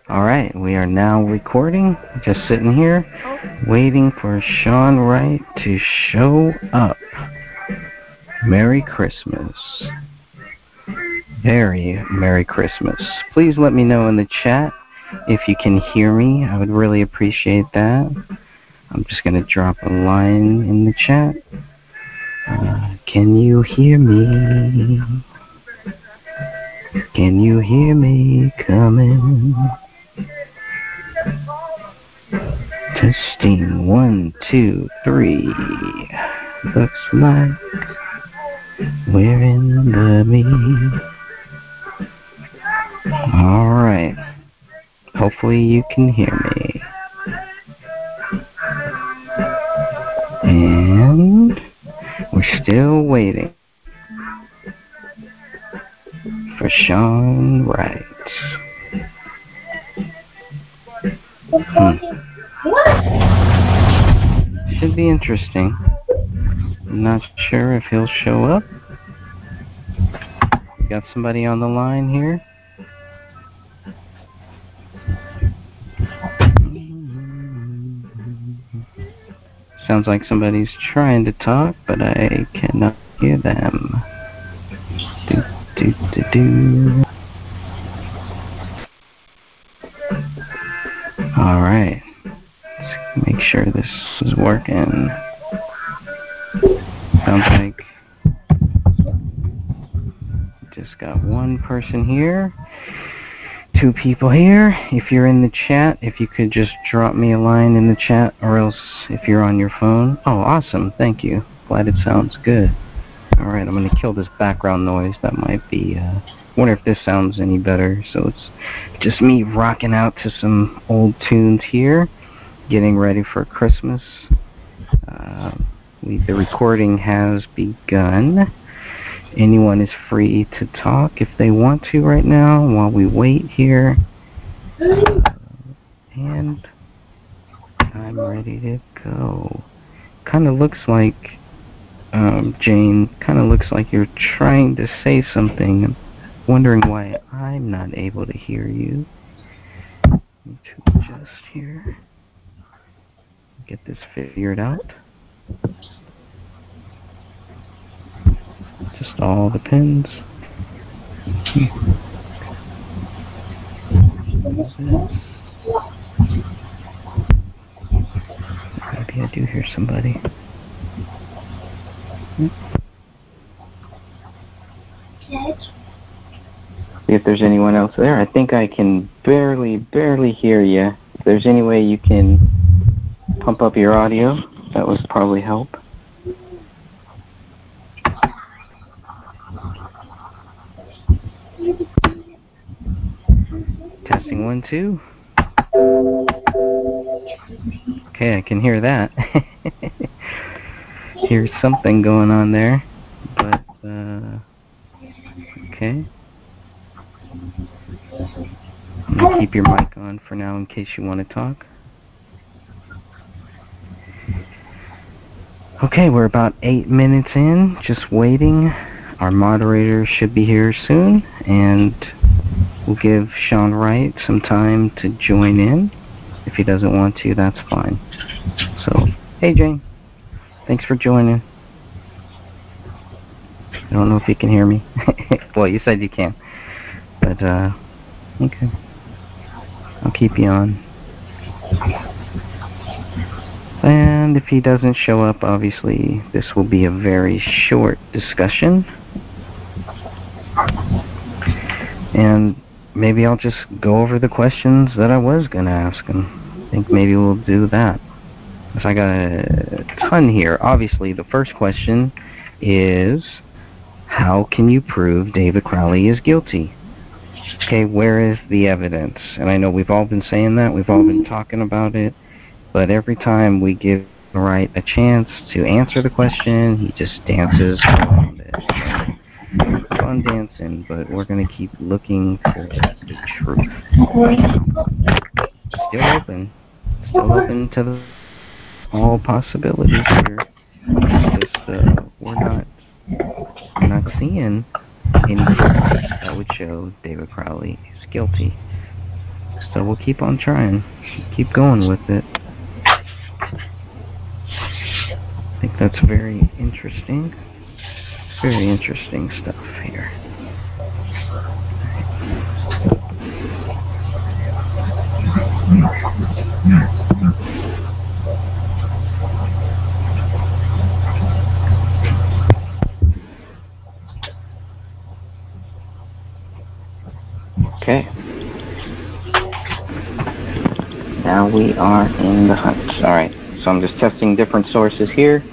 Alright, we are now recording. Just sitting here, waiting for Sean Wright to show up. Merry Christmas. Very Merry Christmas. Please let me know in the chat if you can hear me. I would really appreciate that. I'm just going to drop a line in the chat. Can you hear me? Can you hear me coming? Testing 1, 2, 3. Looks like we're in the meet. Alright. Hopefully you can hear me. And we're still waiting for Sean Wright. Should be interesting. I'm not sure if he'll show up. We got somebody on the line here. Sounds like somebody's trying to talk, but I cannot hear them. Alright. Let's make sure this is working. Sounds like just got one person here. 2 people here. If you're in the chat, if you could just drop me a line in the chat, or else if you're on your phone. Oh, awesome. Thank you. Glad it sounds good. Alright, I'm going to kill this background noise. That might be, wonder if this sounds any better. So it's just me rocking out to some old tunes here, getting ready for Christmas. The recording has begun. Anyone is free to talk if they want to right now while we wait here. And I'm ready to go. Kind of looks like, Jane, kind of looks like you're trying to say something. I'm wondering why I'm not able to hear you. Need to adjust here. Get this figured out. Just all depends. Maybe I do hear somebody. See if there's anyone else there. I think I can barely hear you. If there's any way you can pump up your audio, that would probably help. Testing 1, 2. Okay, I can hear that. Here's something going on there, but okay. I'm gonna keep your mic on for now in case you want to talk. Okay, we're about 8 minutes in, just waiting. Our moderator should be here soon, and we'll give Sean Wright some time to join in. If he doesn't want to, that's fine. So, hey Jane, thanks for joining. I don't know if you can hear me. Well, you said you can. But, okay. I'll keep you on. And if he doesn't show up, obviously, this will be a very short discussion. And maybe I'll just go over the questions that I was going to ask him. I think maybe we'll do that. So I got a ton here. Obviously, the first question is, how can you prove David Crowley is guilty? Okay, where is the evidence? And I know we've all been saying that. We've all been talking about it. But every time we give Wright a chance to answer the question, he just dances around it. Fun dancing, but we're going to keep looking for the truth. Still open to all possibilities here. Just we're not seeing anything that would show David Crowley is guilty. So we'll keep on trying. Keep going with it. I think that's very interesting. Very interesting stuff here. Okay. Now we are in the hunt. Alright, so I'm just testing different sources here.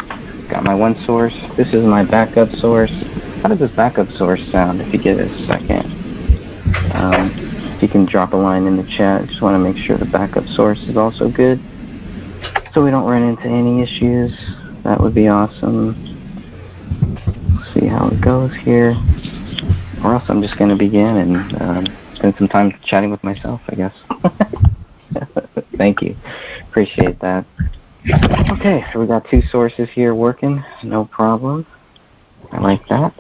Got my one source. This is my backup source. How does this backup source sound if you get a second? If you can drop a line in the chat. Just want to make sure the backup source is also good, so we don't run into any issues. That would be awesome. Let's see how it goes here. Or else I'm just going to begin and spend some time chatting with myself, I guess. Thank you. Appreciate that. Okay, so we got two sources here working. No problem. I like that.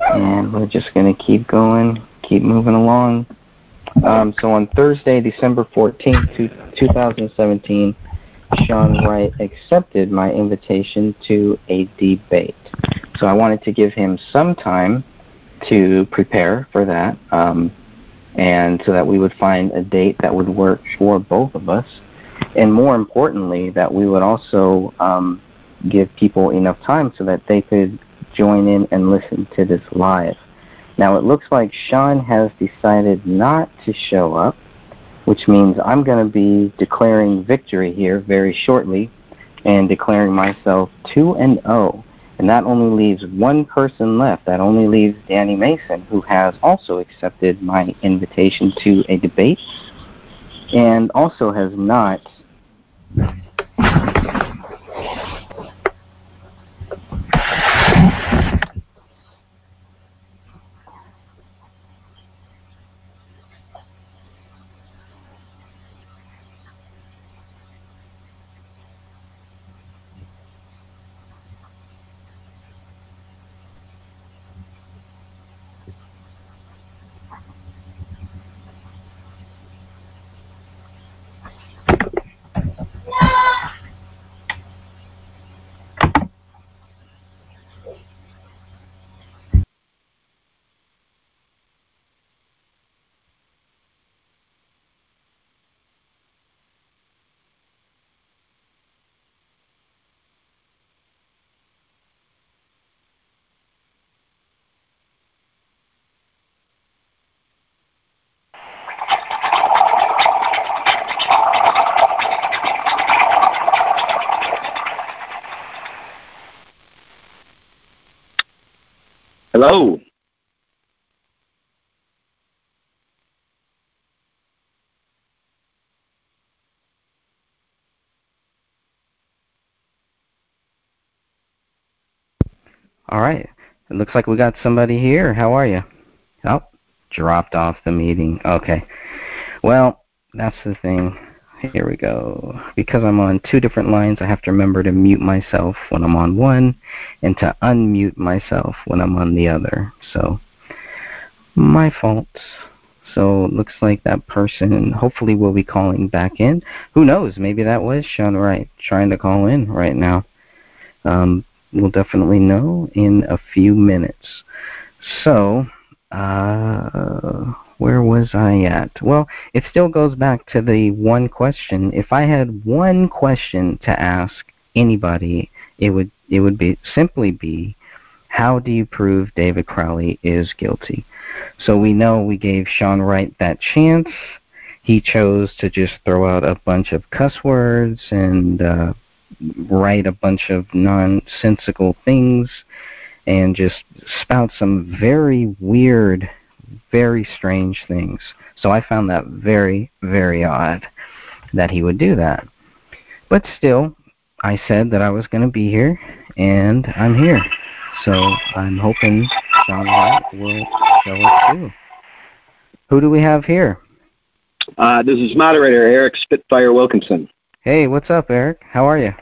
And we're just going to keep going, keep moving along. So on Thursday, December 14th, 2017, Sean Wright accepted my invitation to a debate. So I wanted to give him some time to prepare for that, and so that we would find a date that would work for both of us. And more importantly, that we would also give people enough time so that they could join in and listen to this live. Now it looks like Sean has decided not to show up, which means I'm going to be declaring victory here very shortly and declaring myself 2-0. And that only leaves one person left. That only leaves Danny Mason, who has also accepted my invitation to a debate and also has not Hello. All right. It looks like we got somebody here. How are you? Oh, dropped off the meeting. Okay. Well, that's the thing. Here we go. Because I'm on two different lines, I have to remember to mute myself when I'm on one and to unmute myself when I'm on the other. So, my fault. So, it looks like that person hopefully will be calling back in. Who knows? Maybe that was Sean Wright trying to call in right now. We'll definitely know in a few minutes. So, where was I at? Well, it still goes back to the one question. If I had one question to ask anybody, it would simply be, how do you prove David Crowley is guilty? So we know we gave Sean Wright that chance. He chose to just throw out a bunch of cuss words and write a bunch of nonsensical things and just spout some very weird, very strange things. So I found that very, very odd that he would do that. But still, I said that I was going to be here, and I'm here. So I'm hoping Sean Wright will show up too. Who do we have here? This is moderator Eric Spitfire Wilkinson. Hey, what's up, Eric? How are you?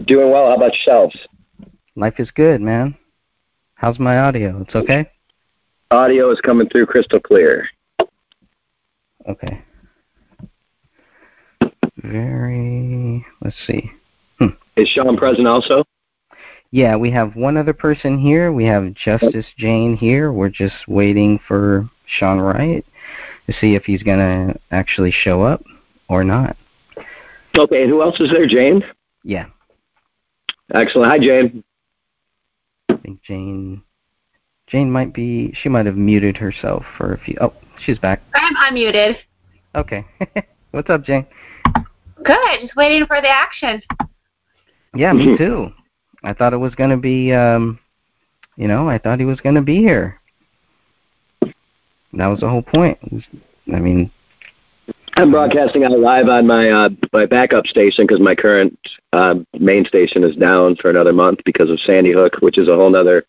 Doing well. How about yourselves? Life is good, man. How's my audio? It's okay? Audio is coming through crystal clear. Okay. Let's see. Is Sean present also? Yeah, we have one other person here. We have Justice Jane here. We're just waiting for Sean Wright to see if he's going to actually show up or not. Okay, and who else is there, Jane? Yeah. Excellent. Hi, Jane. I think Jane she might have muted herself for a few. Oh, she's back. I'm unmuted. Okay. What's up, Jane? Good. Just waiting for the action. Yeah, me too. I thought it was going to be, I thought he was going to be here. That was the whole point. I'm broadcasting out live on my backup station because my current main station is down for another month because of Sandy Hook, which is a whole other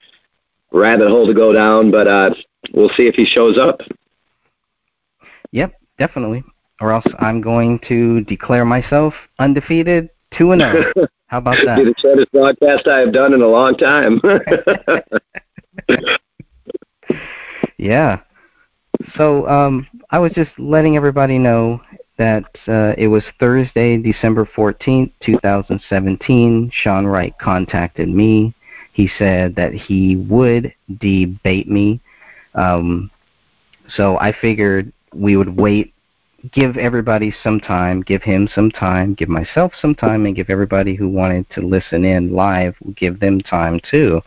rabbit hole to go down. But we'll see if he shows up. Yep, definitely. Or else I'm going to declare myself undefeated 2-0. How about that? Be the shortest broadcast I have done in a long time. Yeah. So I was just letting everybody know that it was Thursday, December 14th, 2017. Sean Wright contacted me. He said that he would debate me. So I figured we would wait, give everybody some time, give him some time, give myself some time, and give everybody who wanted to listen in live, give them time too.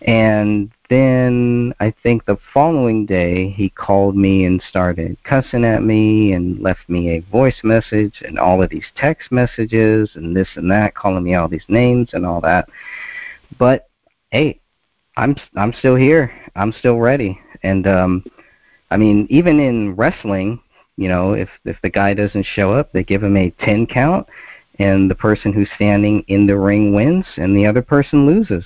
And then I think the following day he called me and started cussing at me and left me a voice message and all of these text messages and this and that, calling me all these names and all that. But hey, I'm still here. I'm still ready. And even in wrestling, if the guy doesn't show up, they give him a 10 count, and the person who's standing in the ring wins, and the other person loses.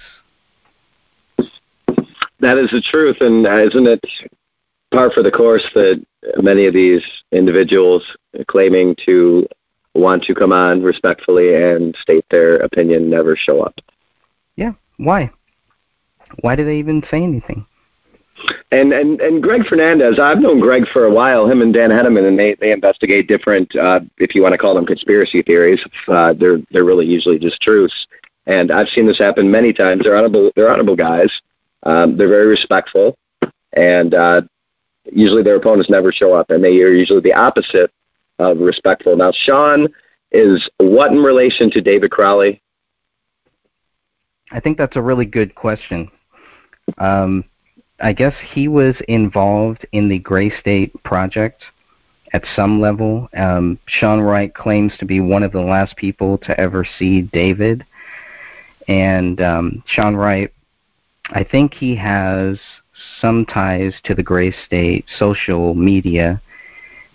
That is the truth, and isn't it par for the course that many of these individuals claiming to want to come on respectfully and state their opinion never show up? Yeah, why? Why do they even say anything? And Greg Fernandez, I've known Greg for a while, him and Dan Henneman, and they investigate different, if you want to call them conspiracy theories. They're really usually just truths. And I've seen this happen many times. They're honorable guys. They're very respectful. And usually their opponents never show up, and they are usually the opposite of respectful. Now, Sean is what in relation to David Crowley? I think that's a really good question. I guess he was involved in the Gray State Project at some level. Sean Wright claims to be one of the last people to ever see David. And Sean Wright, I think he has some ties to the Gray State social media,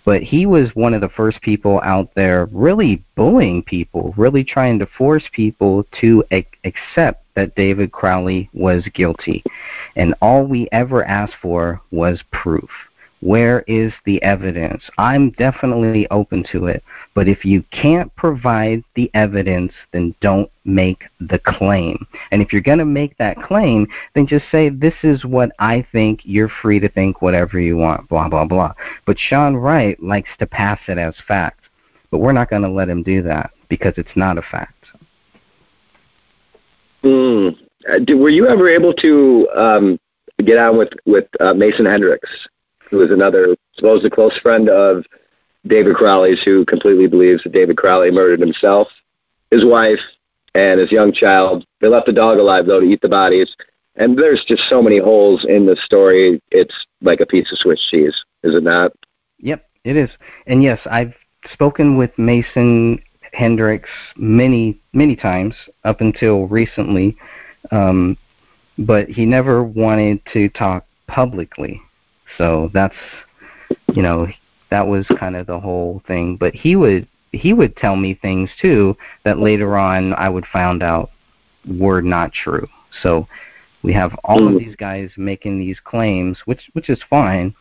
but he was one of the first people out there really bullying people, really trying to force people to accept that David Crowley was guilty. And all we ever asked for was proof. Where is the evidence? I'm definitely open to it, but if you can't provide the evidence, then don't make the claim. And if you're going to make that claim, then just say, this is what I think, you're free to think whatever you want, blah, blah, blah. But Sean Wright likes to pass it as fact, but we're not going to let him do that because it's not a fact. Were you ever able to get on with Mason Hendricks, who is another supposed close friend of David Crowley's, who completely believes that David Crowley murdered himself, his wife, and his young child? They left the dog alive, though, to eat the bodies. And there's just so many holes in the story. It's like a piece of Swiss cheese, is it not? Yep, it is. And yes, I've spoken with Mason Hendricks many, many times up until recently, but he never wanted to talk publicly. So that's, that was kind of the whole thing. But he would tell me things too that later on I would find out were not true. So we have all of these guys making these claims, which is fine,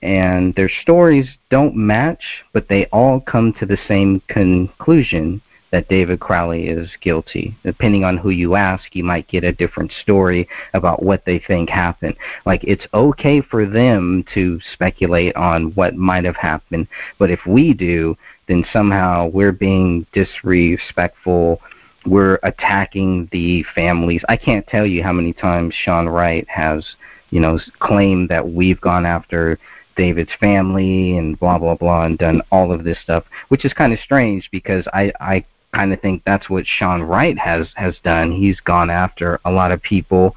and their stories don't match, but they all come to the same conclusion, that David Crowley is guilty. Depending on who you ask, you might get a different story about what they think happened. Like, it's okay for them to speculate on what might have happened, but if we do, then somehow we're being disrespectful. We're attacking the families. I can't tell you how many times Sean Wright has, claimed that we've gone after David's family and blah, blah, blah, and done all of this stuff, which is kind of strange because I kind of think that's what Sean Wright has done. He's gone after a lot of people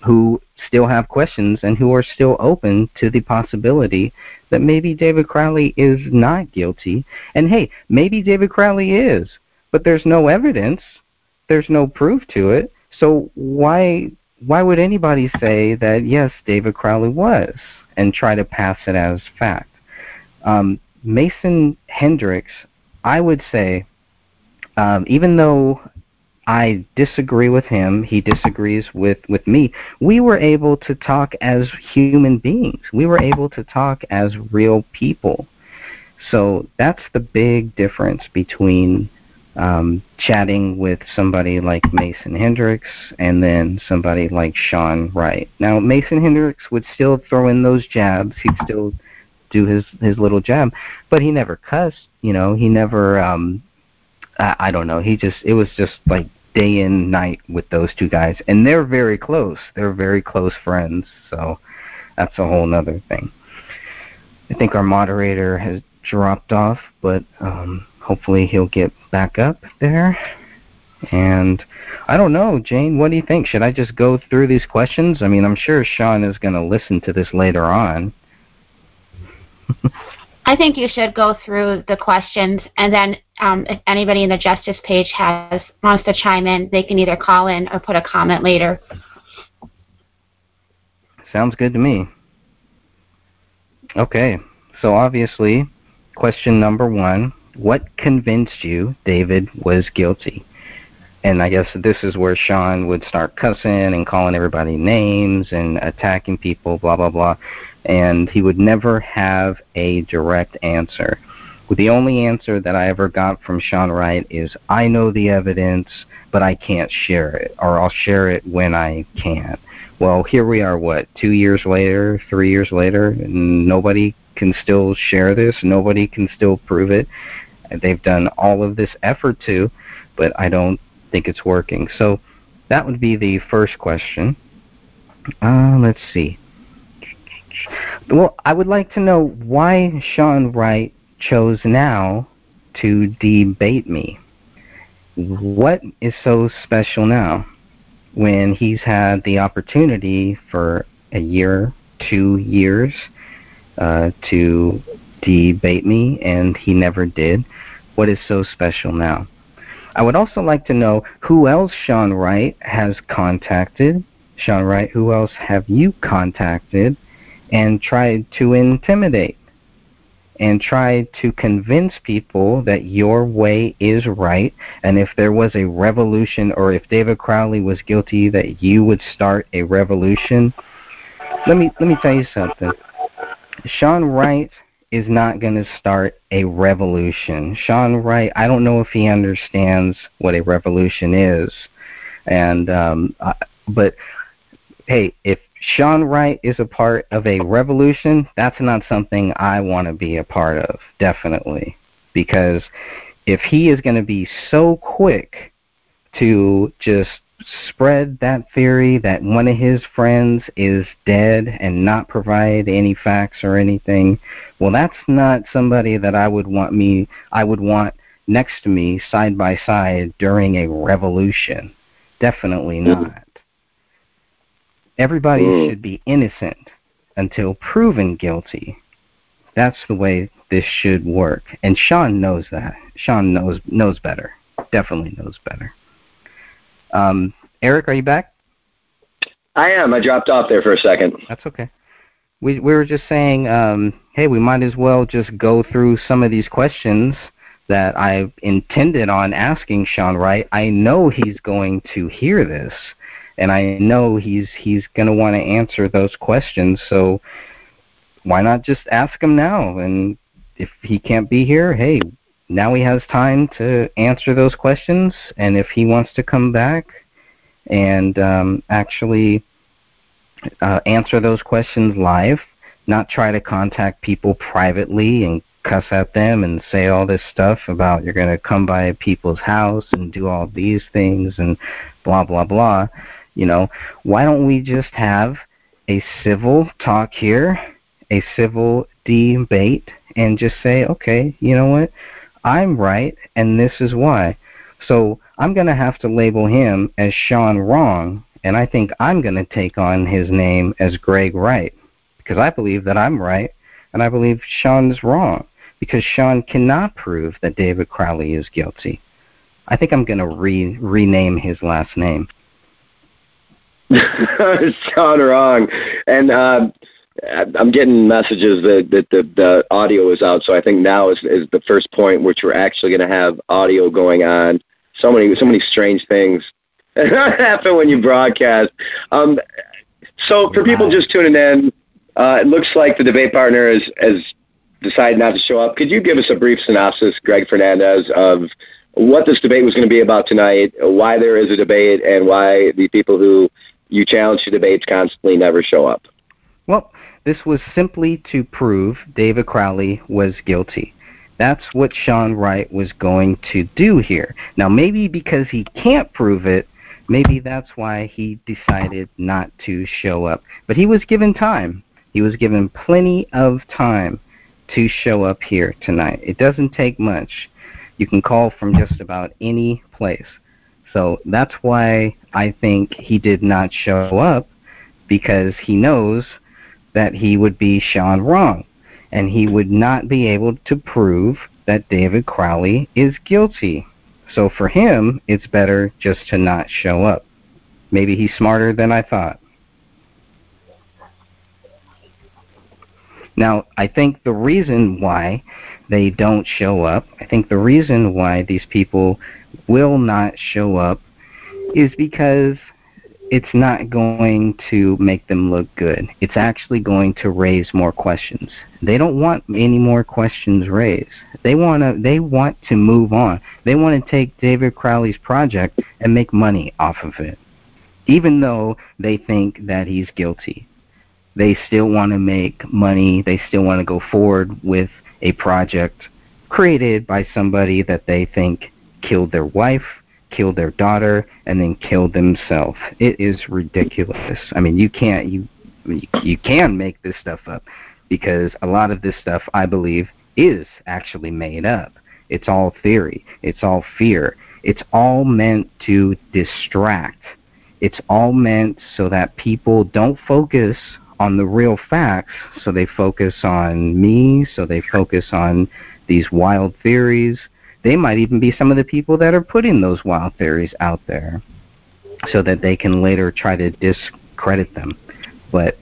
who still have questions and who are still open to the possibility that maybe David Crowley is not guilty. And hey, maybe David Crowley is, but there's no evidence. There's no proof to it. So why would anybody say that, yes, David Crowley was, and try to pass it as fact? Mason Hendricks, I would say, even though I disagree with him, he disagrees with me, we were able to talk as human beings. We were able to talk as real people. So that's the big difference between chatting with somebody like Mason Hendricks and then somebody like Sean Wright. Now, Mason Hendricks would still throw in those jabs. He'd still do his little jab, but he never cussed. He never, I don't know. It was just like day and night with those two guys. And they're very close. They're very close friends. So that's a whole nother thing. I think our moderator has dropped off, but hopefully he'll get back up there. And I don't know, Jane, what do you think? Should I just go through these questions? I mean, I'm sure Sean is going to listen to this later on. I think you should go through the questions, and then if anybody in the Justice page wants to chime in, they can either call in or put a comment later. Sounds good to me. Okay, so obviously, question number 1, what convinced you David was guilty? And I guess this is where Sean would start cussing and calling everybody names and attacking people, blah, blah, blah. And he would never have a direct answer. The only answer that I ever got from Sean Wright is, I know the evidence, but I can't share it, or I'll share it when I can. Well, here we are, 2 years later, 3 years later, and nobody can still share this, nobody can still prove it. They've done all of this effort to, but I don't think it's working. So that would be the first question. Let's see. Well, I would like to know why Sean Wright chose now to debate me. What is so special now when he's had the opportunity for a year, 2 years to debate me, and he never did? What is so special now? I would also like to know who else Sean Wright has contacted. Sean Wright, who else have you contacted and tried to intimidate and tried to convince people that your way is right, and if there was a revolution, or if David Crowley was guilty, that you would start a revolution? Let me tell you something. Sean Wright is not going to start a revolution. Sean Wright, I don't know if he understands what a revolution is, and but hey, if Sean Wright is a part of a revolution, that's not something I want to be a part of, definitely. Because if he is going to be so quick to just spread that theory that one of his friends is dead and not provide any facts or anything, well, that's not somebody that I would want next to me side by side during a revolution. Definitely not. Everybody should be innocent until proven guilty. That's the way this should work. And Sean knows that. Sean knows better. Definitely knows better. Eric, are you back? I am. I dropped off there for a second. That's okay. We were just saying, hey, we might as well just go through some of these questions that I intended on asking Sean Wright. I know he's going to hear this, and I know he's going to want to answer those questions, so why not just ask him now? And if he can't be here, hey, now he has time to answer those questions, and if he wants to come back and actually answer those questions live, not try to contact people privately and cuss at them and say all this stuff about you're going to come by people's house and do all these things and blah, blah, blah. You know, why don't we just have a civil talk here, a civil debate, and just say, okay, you know what, I'm right, and this is why. So I'm going to have to label him as Sean wrong, and I think I'm going to take on his name as Greg right, because I believe that I'm right, and I believe Sean is wrong, because Sean cannot prove that David Crowley is guilty. I think I'm going to rename his last name. Sean wrong. And I'm getting messages that the audio is out, so I think now is the first point which we're actually going to have audio going on. So many strange things happen when you broadcast. So for people just tuning in, it looks like the debate partner has decided not to show up. Could you give us a brief synopsis, Greg Fernandez, of what this debate was going to be about tonight, why there is a debate, and why the people who you challenge to debates constantly never show up? Well, this was simply to prove David Crowley was guilty. That's what Sean Wright was going to do here. Now, maybe because he can't prove it, maybe that's why he decided not to show up. But he was given time. He was given plenty of time to show up here tonight. It doesn't take much. You can call from just about any place. So that's why I think he did not show up, because he knows that he would be Sean wrong, and he would not be able to prove that David Crowley is guilty. So for him, it's better just to not show up. Maybe he's smarter than I thought. Now, I think the reason why they don't show up, I think the reason why these people will not show up is because it's not going to make them look good. It's actually going to raise more questions. They don't want any more questions raised. They want to move on. They want to take David Crowley's project and make money off of it. Even though they think that he's guilty, they still want to make money. They still want to go forward with a project created by somebody that they think killed their wife, killed their daughter, and then killed themselves. It is ridiculous. I mean, you can make this stuff up, because a lot of this stuff, I believe, is actually made up. It's all theory. It's all fear. It's all meant to distract. It's all meant so that people don't focus on the real facts, so they focus on me, so they focus on these wild theories. They might even be some of the people that are putting those wild theories out there, so that they can later try to discredit them. But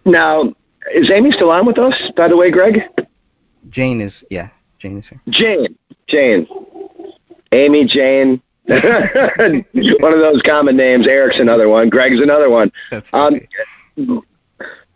now, is Amy still on with us, by the way, Greg? Jane is here. Jane. Amy, Jane. One of those common names. Eric's another one. Greg's another one.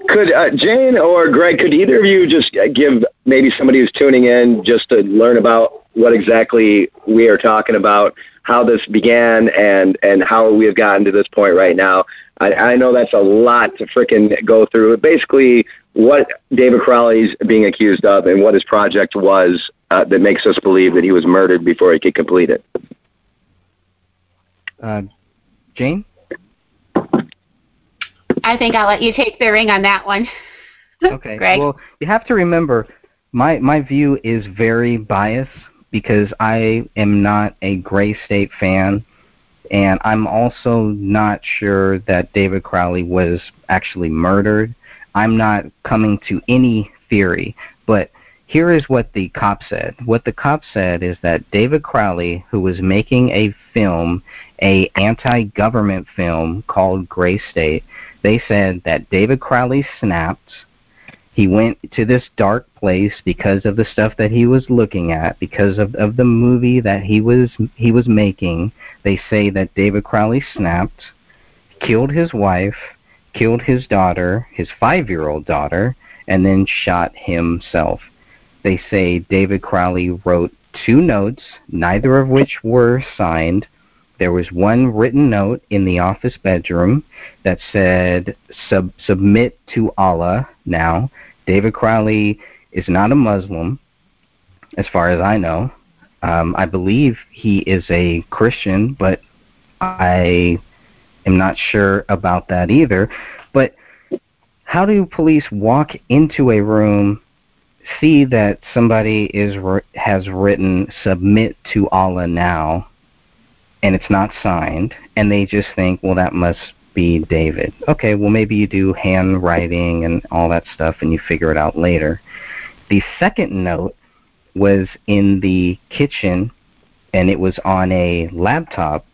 Could Jane or Greg, could either of you just give maybe somebody who's tuning in just to learn about what exactly we are talking about, how this began, and how we have gotten to this point right now? I know that's a lot to frickin' go through. Basically, what David Crowley's being accused of and what his project was that makes us believe that he was murdered before he could complete it. Jane? I think I'll let you take the ring on that one. Okay. Greg. Well, you have to remember, my view is very biased, because I am not a Gray State fan, and I'm also not sure that David Crowley was actually murdered. I'm not coming to any theory, but here is what the cop said. What the cop said is that David Crowley, who was making a film, a anti-government film called Gray State, they said that David Crowley snapped. He went to this dark place because of the stuff that he was looking at, because of the movie that he was making. They say that David Crowley snapped, killed his wife, killed his daughter, his 5-year-old daughter, and then shot himself. They say David Crowley wrote 2 notes, neither of which were signed. There was one written note in the office bedroom that said, submit to Allah now. David Crowley is not a Muslim, as far as I know. I believe he is a Christian, but I am not sure about that either. But how do police walk into a room, see that somebody has written submit to Allah now, and it's not signed, and they just think, well, that must be David. Okay, well, maybe you do handwriting and all that stuff and you figure it out later. The second note was in the kitchen, and it was on a laptop,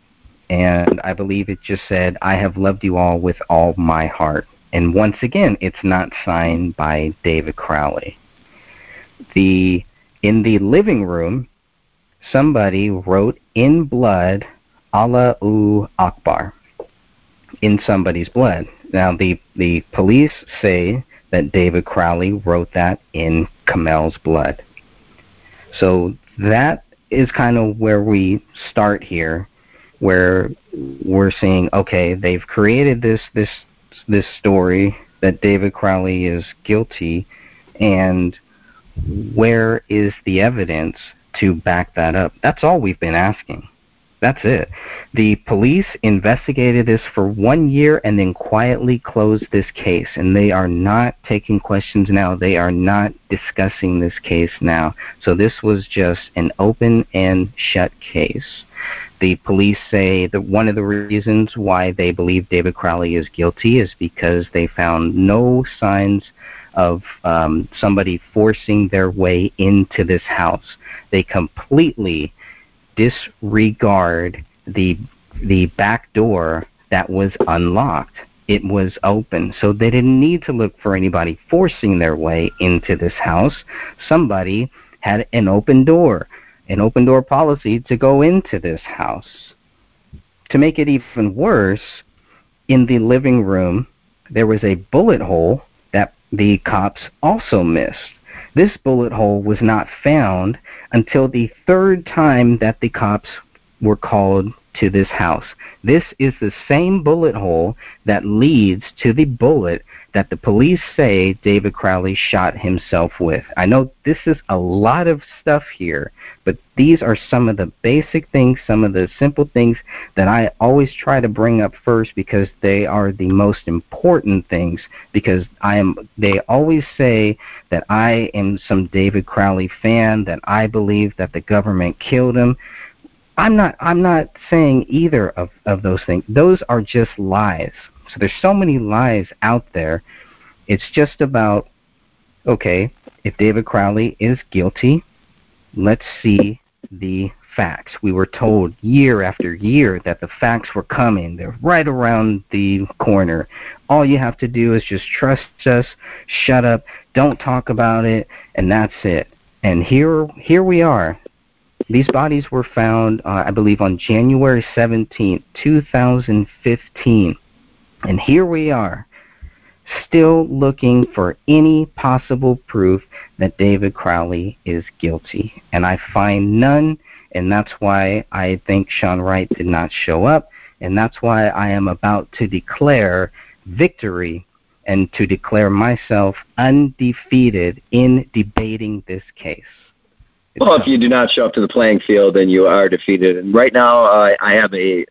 and I believe it just said, I have loved you all with all my heart. And once again, it's not signed by David Crowley. In the living room, somebody wrote in blood, Allahu Akbar, in somebody's blood. Now, the police say that David Crowley wrote that in Kamel's blood. So that is kind of where we start here, where we're seeing, okay, they've created this story that David Crowley is guilty, and where is the evidence to back that up? That's all we've been asking. That's it. The police investigated this for 1 year and then quietly closed this case, and they are not taking questions now. They are not discussing this case now. So this was just an open and shut case. The police say that one of the reasons why they believe David Crowley is guilty is because they found no signs of somebody forcing their way into this house. They completely disregard the back door that was unlocked. It was open, so they didn't need to look for anybody forcing their way into this house. Somebody had an open door policy to go into this house. To make it even worse, in the living room, there was a bullet hole that the cops also missed. This bullet hole was not found until the 3rd time that the cops were called to this house. This is the same bullet hole that leads to the bullet that the police say David Crowley shot himself with. I know this is a lot of stuff here, but these are some of the basic things, some of the simple things that I always try to bring up first, because they are the most important things, because they always say that I am some David Crowley fan, that I believe that the government killed him. I'm not saying either of those things. Those are just lies. So there's so many lies out there. It's just about, okay, if David Crowley is guilty, let's see the facts. We were told year after year that the facts were coming. They're right around the corner. All you have to do is just trust us, shut up, don't talk about it, and that's it. And here we are. These bodies were found, I believe, on January 17th, 2015. And here we are, still looking for any possible proof that David Crowley is guilty. And I find none, and that's why I think Sean Wright did not show up, and that's why I am about to declare victory and to declare myself undefeated in debating this case. Well, if you do not show up to the playing field, then you are defeated. And right now, I have a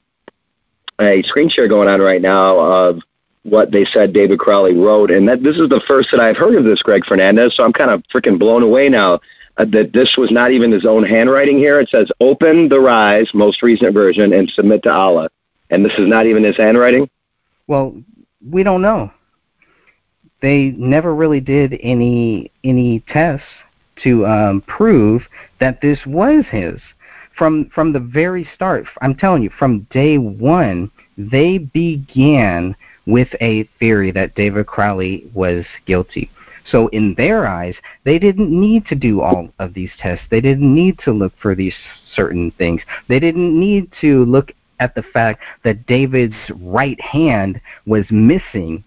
screen share going on right now of what they said David Crowley wrote. And this is the first that I've heard of this, Greg Fernandez, so I'm kind of freaking blown away now that this was not even his own handwriting here. It says, open the Rise, most recent version, and submit to Allah. And this is not even his handwriting? Well, we don't know. They never really did any tests to prove that this was his. From the very start, I'm telling you, from day one, they began with a theory that David Crowley was guilty. So in their eyes, they didn't need to do all of these tests. They didn't need to look for these certain things. They didn't need to look at the fact that David's right hand was missing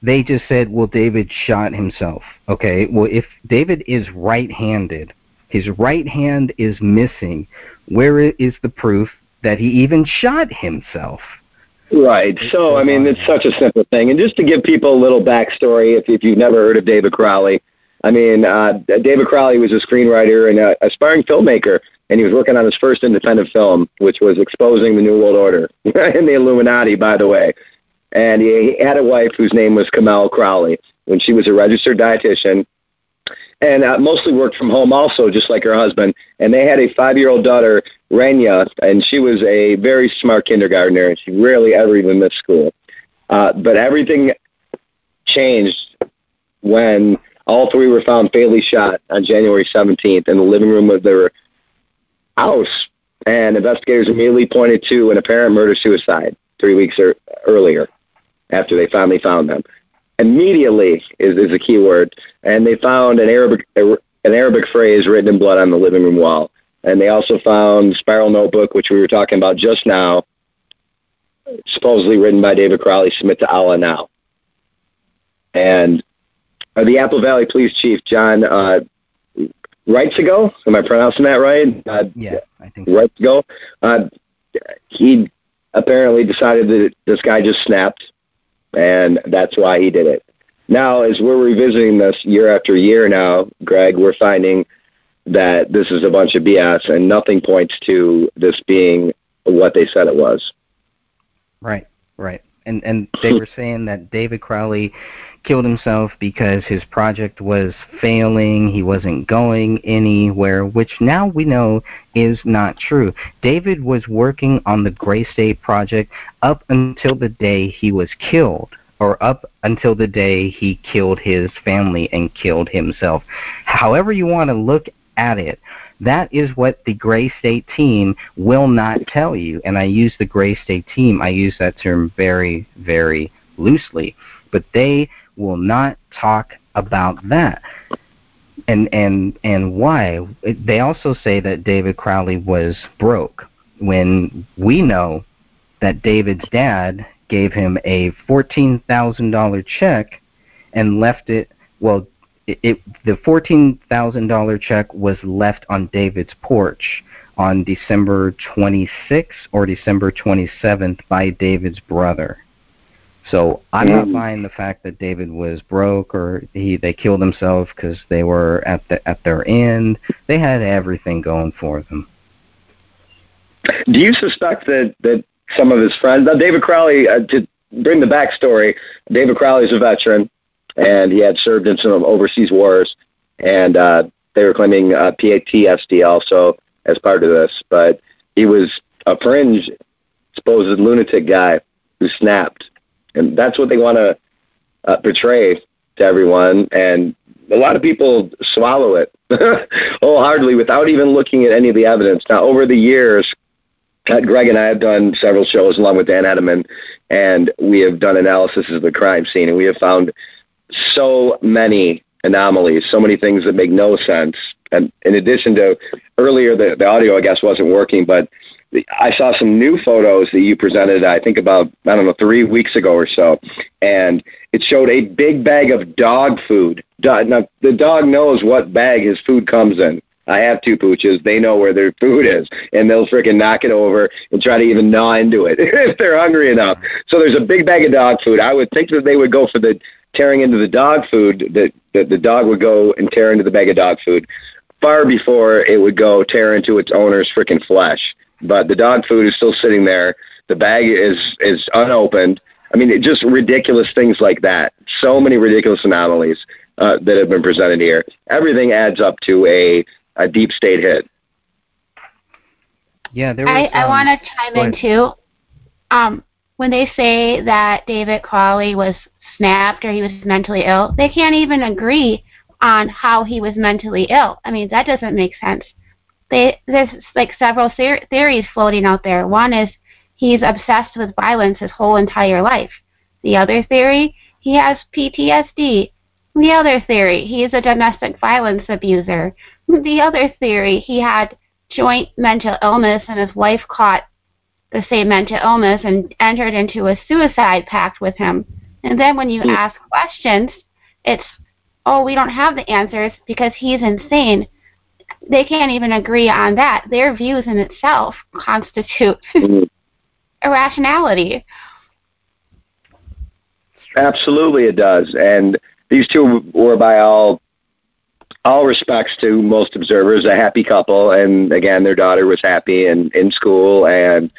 they just said, well, David shot himself. Okay, well, if David is right-handed, his right hand is missing, where is the proof that he even shot himself? Right. So, I mean, it's such a simple thing. And just to give people a little backstory, if you've never heard of David Crowley, I mean, David Crowley was a screenwriter and an aspiring filmmaker, and he was working on his first independent film, which was exposing the New World Order and the Illuminati, by the way. And he had a wife whose name was Kamel Crowley, when she was a registered dietitian, and mostly worked from home also, just like her husband. And they had a 5-year-old daughter, Rania, and she was a very smart kindergartner, and she rarely ever even missed school. But everything changed when all three were found fatally shot on January 17th in the living room of their house. And investigators immediately pointed to an apparent murder-suicide 3 weeks earlier, after they finally found them. Immediately is a key word, and they found an Arabic phrase written in blood on the living room wall. And they also found Spiral Notebook, which we were talking about just now, supposedly written by David Crowley, submit to Allah now. And the Apple Valley Police Chief, John Reitzigo, am I pronouncing that right? Yeah, I think so. Reitzigo. He apparently decided that this guy just snapped, and that's why he did it. Now, as we're revisiting this year after year now, Greg, we're finding that this is a bunch of BS, and nothing points to this being what they said it was. Right, right. And they were saying that David Crowley killed himself because his project was failing, he wasn't going anywhere, which now we know is not true. David was working on the Gray State project up until the day he was killed, or up until the day he killed his family and killed himself. However you want to look at it, that is what the Gray State team will not tell you. And I use the Gray State team, I use that term very, very loosely. But they will not talk about that. And why? They also say that David Crowley was broke, when we know that David's dad gave him a $14,000 check and left it, well, the $14,000 check was left on David's porch on December 26th or December 27th by David's brother. So I'm not buying the fact that David was broke or they killed themselves because they were at their end. They had everything going for them. Do you suspect that some of his friends, now David Crowley, to bring the backstory, David Crowley is a veteran, and he had served in some overseas wars, and they were claiming PTSD also as part of this, but he was a fringe, supposed lunatic guy who snapped. And that's what they want to portray to everyone. And a lot of people swallow it wholeheartedly without even looking at any of the evidence. Now, over the years, Greg and I have done several shows along with Dan Edelman, and we have done analysis of the crime scene, and we have found so many anomalies, so many things that make no sense. And in addition to earlier, the audio, I guess, wasn't working, but I saw some new photos that you presented, I think about, 3 weeks ago or so, and it showed a big bag of dog food. Now, the dog knows what bag his food comes in. I have 2 pooches. They know where their food is, and they'll freaking knock it over and try to even gnaw into it if they're hungry enough. So there's a big bag of dog food. I would think that they would go for the tearing into the dog food, that the dog would go and tear into the bag of dog food far before it would go tear into its owner's freaking flesh. But the dog food is still sitting there. The bag is unopened. I mean, just ridiculous things like that. So many ridiculous anomalies that have been presented here. Everything adds up to a deep state hit. Yeah, there was, I want to chime in too. When they say that David Crowley was snapped or he was mentally ill, they can't even agree on how he was mentally ill. I mean, that doesn't make sense. There's like several theories floating out there. One is he's obsessed with violence his whole entire life. The other theory, he has PTSD. The other theory, he is a domestic violence abuser. The other theory, he had joint mental illness and his wife caught the same mental illness and entered into a suicide pact with him. And then when you ask questions, it's, oh, we don't have the answers because he's insane. They can't even agree on that. Their views in itself constitute irrationality. Absolutely it does. And these two were, by all respects to most observers, a happy couple. And again, their daughter was happy and in school and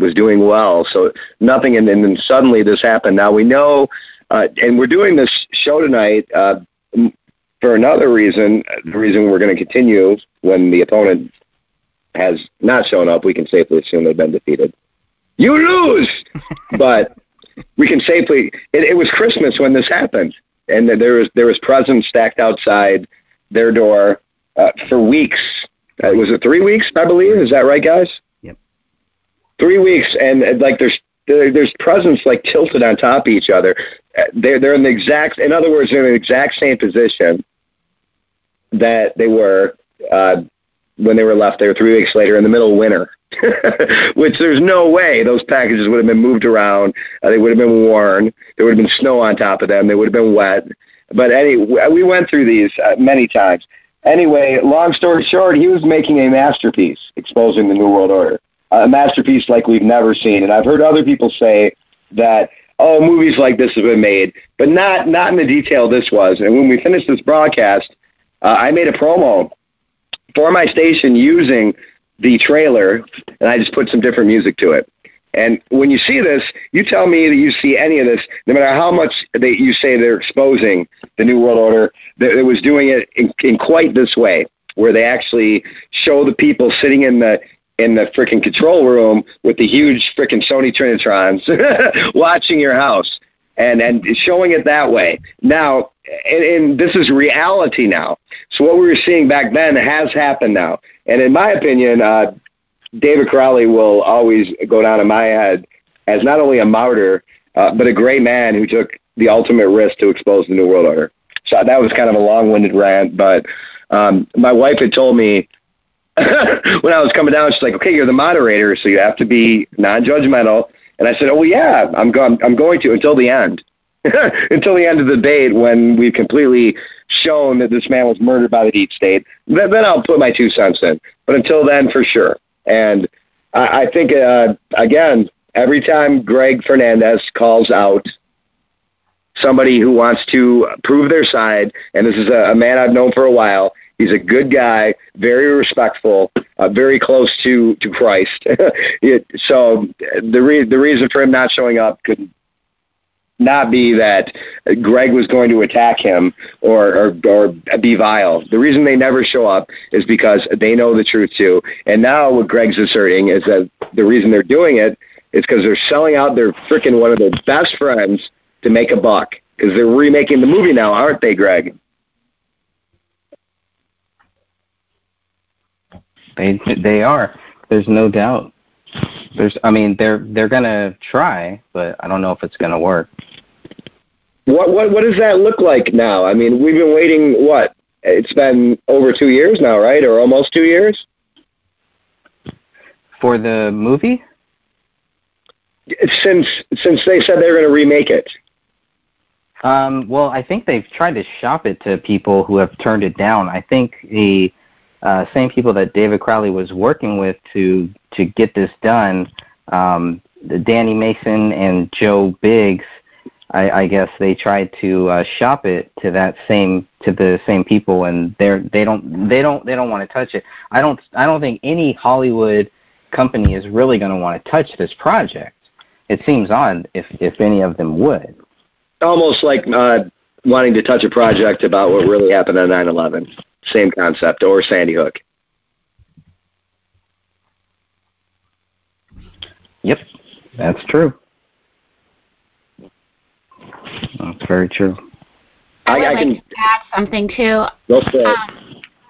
was doing well. So nothing, and then suddenly this happened. Now we know, and we're doing this show tonight for another reason. The reason we're going to continue when the opponent has not shown up, we can safely assume they've been defeated. You lose! But we can safely, it was Christmas when this happened. And there was presents stacked outside their door for weeks. Was it 3 weeks, I believe? Is that right, guys? Yep. 3 weeks, and like there's presents like tilted on top of each other. They're in the exact, in other words, they're in the exact same position that they were when they were left there 3 weeks later in the middle of winter. Which there's no way those packages would have been moved around. They would have been worn. There would have been snow on top of them. They would have been wet. But anyway, we went through these many times. Anyway, long story short, he was making a masterpiece exposing the New World Order. A masterpiece like we've never seen. And I've heard other people say that, oh, movies like this have been made, but not in the detail this was. And when we finished this broadcast, I made a promo for my station using the trailer, and I just put some different music to it. And when you see this, you tell me that you see any of this, no matter how much you say they're exposing the New World Order, that it was doing it in quite this way, where they actually show the people sitting in the frickin' control room with the huge frickin' Sony Trinitrons watching your house and showing it that way. Now, and this is reality now. So what we were seeing back then has happened now. And in my opinion, David Crowley will always go down in my head as not only a martyr, but a great man who took the ultimate risk to expose the New World Order. So that was kind of a long-winded rant, but my wife had told me when I was coming down, she's like, okay, you're the moderator, so you have to be non-judgmental. And I said, oh, yeah, I'm going to until the end. Until the end of the debate, when we've completely shown that this man was murdered by the deep state, then I'll put my 2 cents in. But until then, for sure. And I think, again, every time Greg Fernandez calls out somebody who wants to prove their side, and this is a man I've known for a while, he's a good guy, very respectful, very close to Christ. So the reason for him not showing up could not be that Greg was going to attack him or be vile. The reason they never show up is because they know the truth too. And now what Greg's asserting is that the reason they're doing it is because they're selling out their frickin' one of their best friends to make a buck. Because they're remaking the movie now, aren't they, Greg? They are. There's no doubt. They're gonna try, but I don't know if it's gonna work. What does that look like now? I mean, we've been waiting, what? It's been over 2 years now, right? Or almost 2 years? For the movie? Since they said they were going to remake it. Well, I think they've tried to shop it to people who have turned it down. I think the same people that David Crowley was working with to get this done, Danny Mason and Joe Biggs, I guess they tried to shop it to the same people, and they don't want to touch it. I don't think any Hollywood company is really going to want to touch this project. It seems odd if any of them would. Almost like wanting to touch a project about what really happened on 9/11. Same concept, or Sandy Hook. Yep, that's true. That's very true. I would like to add something too. Go for it.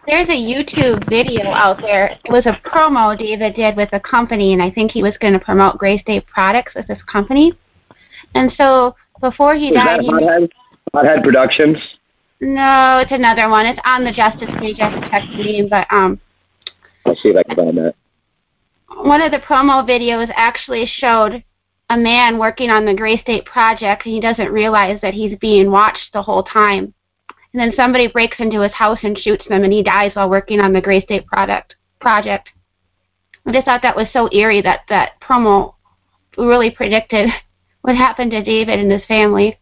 There's a YouTube video out there. It was a promo David did with a company, and I think he was going to promote Gray State products with this company. And so before he died, Hothead Productions. No, it's another one. It's on the Justice page. I have to check the name, but I'll see if I can find that. One of the promo videos actually showed a man working on the Gray State Project, and he doesn't realize that he's being watched the whole time. And then somebody breaks into his house and shoots him, and he dies while working on the Gray State Project. I just thought that was so eerie that that promo really predicted what happened to David and his family.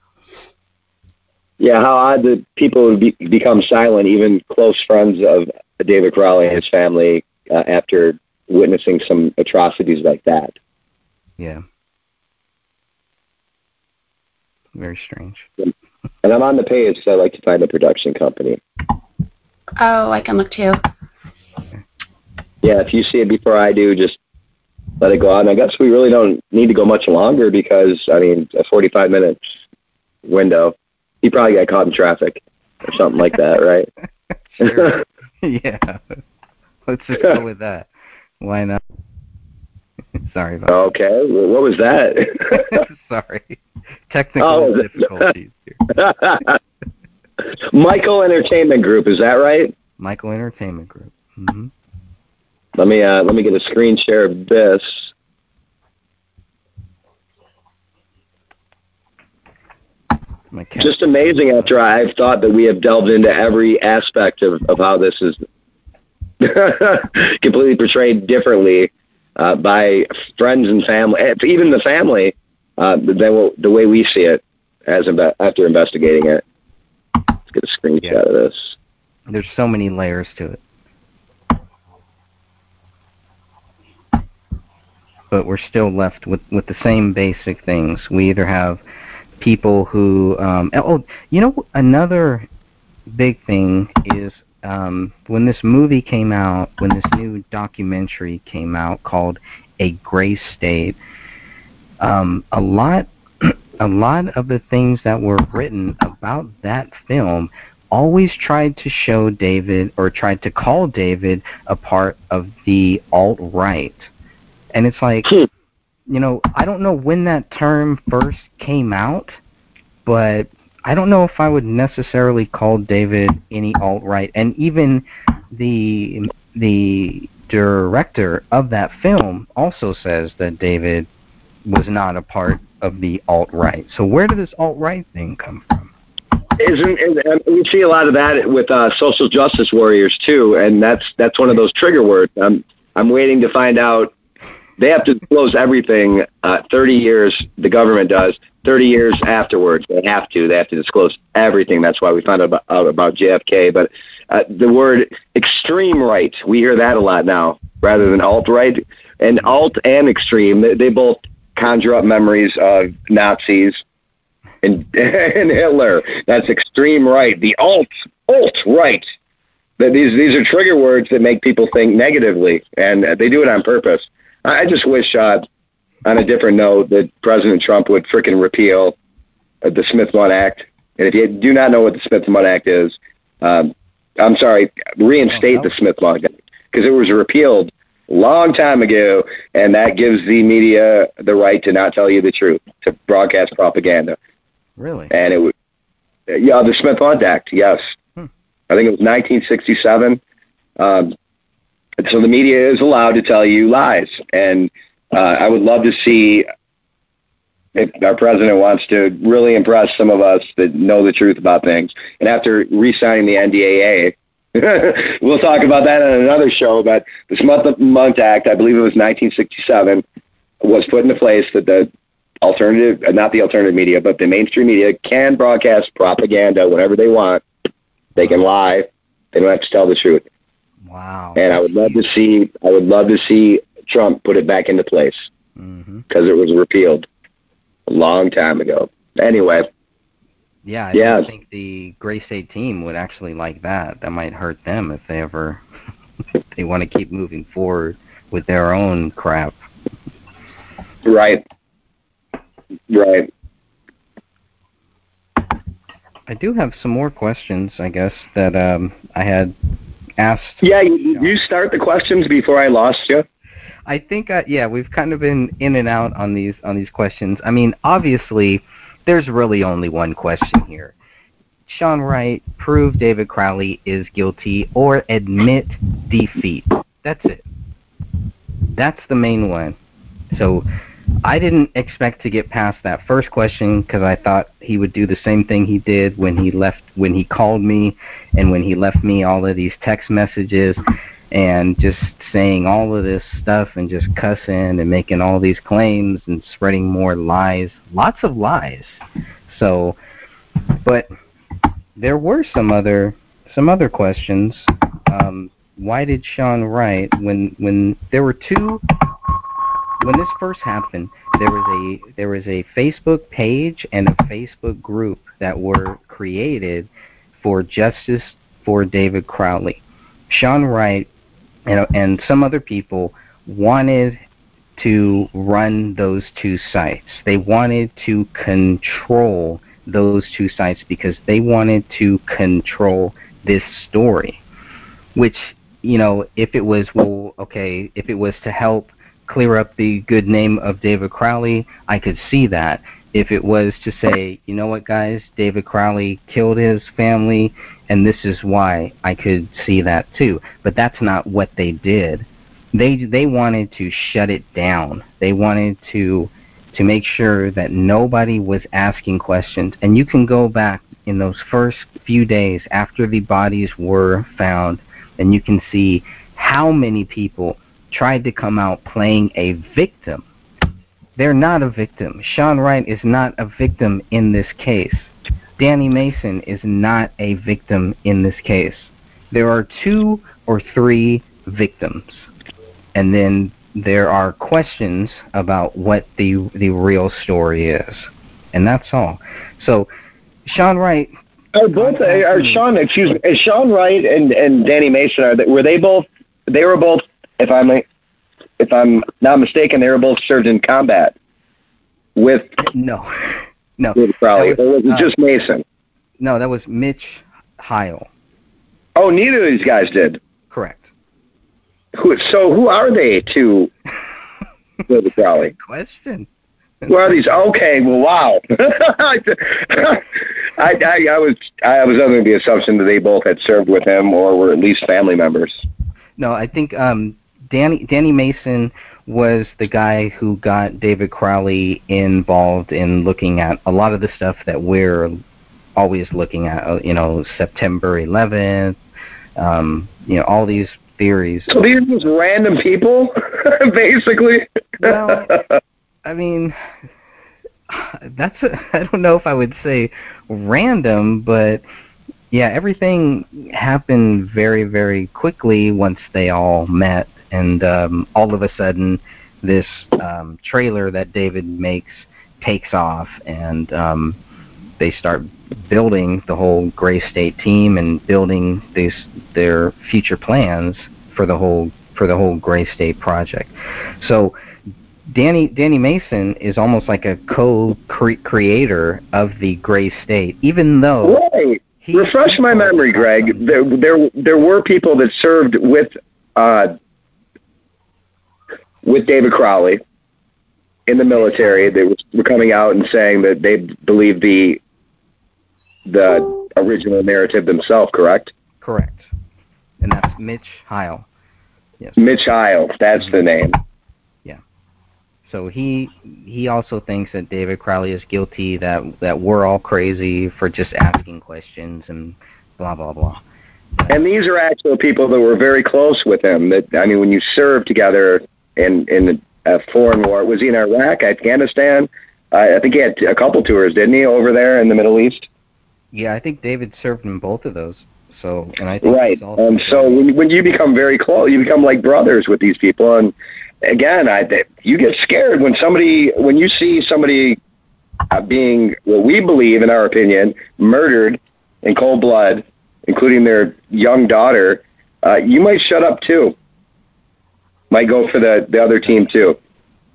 Yeah, how odd that people would become silent, even close friends of David Crowley and his family, after witnessing some atrocities like that. Yeah. Very strange. And I'm on the page, so I like to find the production company. Oh, I can look too. Yeah, if you see it before I do, just let it go on. I guess we really don't need to go much longer because, I mean, a 45-minute window. He probably got caught in traffic or something like that, right? Sure. Yeah. Let's just go with that. Why not? Sorry about Okay. Well, what was that? that. Sorry. Technical difficulties here. Michael Entertainment Group, is that right? Michael Entertainment Group. Mm-hmm. Let me get a screen share of this. Just amazing after I've thought that we have delved into every aspect of how this is completely portrayed differently by friends and family, even the family, the way we see it after investigating it. Let's get a screenshot of this. There's so many layers to it. But we're still left with the same basic things. We either have people who, another big thing is when this movie came out, when this new documentary came out called A Gray State, a lot of the things that were written about that film always tried to show David, or tried to call David, a part of the alt-right. And it's like, I don't know when that term first came out, but I don't know if I would necessarily call David any alt-right. And even the director of that film also says that David was not a part of the alt-right. So where did this alt-right thing come from? We see a lot of that with social justice warriors too, and that's one of those trigger words. I'm waiting to find out. They have to disclose everything 30 years, the government does, 30 years afterwards. They have to disclose everything. That's why we found out about JFK. But the word extreme right, we hear that a lot now, rather than alt-right. And alt and extreme, they both conjure up memories of Nazis and Hitler. That's extreme right. The alt-right. These are trigger words that make people think negatively, and they do it on purpose. I just wish, on a different note, that President Trump would frickin' repeal the Smith-Mundt Act. And if you do not know what the Smith-Mundt Act is, reinstate the Smith-Mundt Act, because it was repealed a long time ago, and that gives the media the right to not tell you the truth, to broadcast propaganda. Really? And it was, the Smith-Mundt Act, yes. I think it was 1967. So the media is allowed to tell you lies, and I would love to see if our president wants to really impress some of us that know the truth about things. And after re-signing the NDAA, we'll talk about that on another show, but the Smith-Mundt Act, I believe it was 1967, was put into place that the alternative, not the alternative media, but the mainstream media can broadcast propaganda whenever they want. They can lie. They don't have to tell the truth. Wow. And I would love to see Trump put it back into place, because it was repealed a long time ago. Anyway. Yeah, I think the Gray State team would actually like that. That might hurt them if they ever if they want to keep moving forward with their own crap. Right. I do have some more questions, I guess, that I had asked. Yeah, you start the questions before I lost you. I think, we've kind of been in and out on these questions. I mean, obviously, there's really only one question here. Sean Wright, prove David Crowley is guilty or admit defeat. That's it. That's the main one. So I didn't expect to get past that first question because I thought he would do the same thing he did when he called me and when he left me all of these text messages and just saying all of this stuff and just cussing and making all these claims and spreading more lies, lots of lies. So, but there were some other questions. Why did Sean Wright, when there were two, when this first happened, there was a Facebook page and a Facebook group that were created for justice for David Crowley. Sean Wright and some other people wanted to run those two sites. They wanted to control those two sites because they wanted to control this story. Which, if it was, if it was to help clear up the good name of David Crowley, I could see that. If it was to say, you know what, guys, David Crowley killed his family, and this is why, I could see that too. But that's not what they did. They wanted to shut it down. They wanted to make sure that nobody was asking questions. And you can go back in those first few days after the bodies were found, and you can see how many people tried to come out playing a victim. They're not a victim. Sean Wright is not a victim in this case. Danny Mason is not a victim in this case. There are 2 or 3 victims. And then there are questions about what the real story is. And that's all. So, Sean Wright... Sean Wright and Danny Mason, they were both, if I'm not mistaken, they were both served in combat with... No. With Crowley. Or was it just Mason? No, that was Mitch Heil. Oh, neither of these guys did? Correct. So who are they to David Crowley? Good question. Who are these? Okay, well, wow. I was under the assumption that they both had served with him or were at least family members. No, I think Danny Mason was the guy who got David Crowley involved in looking at a lot of the stuff that we're always looking at, September 11th, all these theories. So these are just random people, basically? Well, I mean, I don't know if I would say random, but yeah, everything happened very, very quickly once they all met, and all of a sudden this trailer that David makes takes off, and they start building the whole Gray State team and building their future plans for the whole Gray State project. So Danny Mason is almost like a co-creator of the Gray State, even though... Right. Refresh my memory, Greg. There were people that served with David Crowley in the military. They were coming out and saying that they believed the original narrative themselves, correct? Correct. And that's Mitch Heil. Yes. Mitch Heil, that's the name. Yeah. So he also thinks that David Crowley is guilty, that we're all crazy for just asking questions and blah, blah, blah. And these are actual people that were very close with him. When you served together in a foreign war, was he in Iraq, Afghanistan? I think he had a couple tours, didn't he, over there in the Middle East? Yeah, I think David served in both of those. So, and I think right. So when you become very close, you become like brothers with these people. And again, you get scared when you see somebody being, what we believe, in our opinion, murdered in cold blood, including their young daughter. You might shut up too. Might go for the other team too.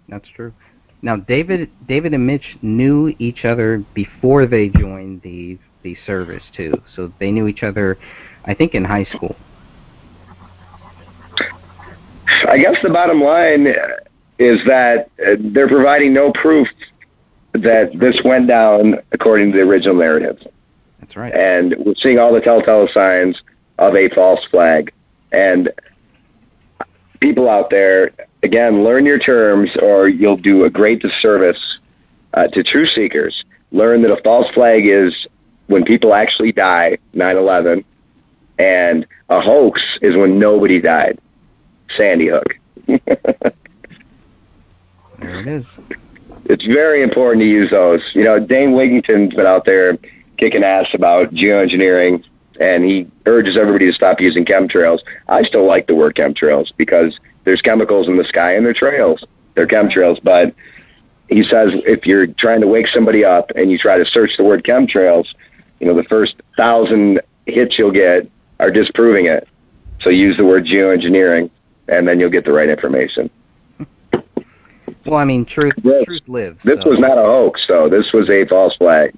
That's true. Now, David and Mitch knew each other before they joined the service too, so they knew each other, I think, in high school. I guess the bottom line is that they're providing no proof that this went down according to the original narrative. That's right. And we're seeing all the telltale signs of a false flag. And people out there, again, learn your terms or you'll do a great disservice to truth seekers. Learn that a false flag is when people actually die, 9/11, and a hoax is when nobody died, Sandy Hook. There it is. It's very important to use those. You know, Dane Wigington's been out there kicking ass about geoengineering, and he urges everybody to stop using chemtrails. I still like the word chemtrails because there's chemicals in the sky and they're trails. They're chemtrails, but he says if you're trying to wake somebody up and you try to search the word chemtrails, you know, the first 1,000 hits you'll get are disproving it. So use the word geoengineering, and then you'll get the right information. Well, I mean, truth lives. This so. was not a hoax, though. This was a false flag.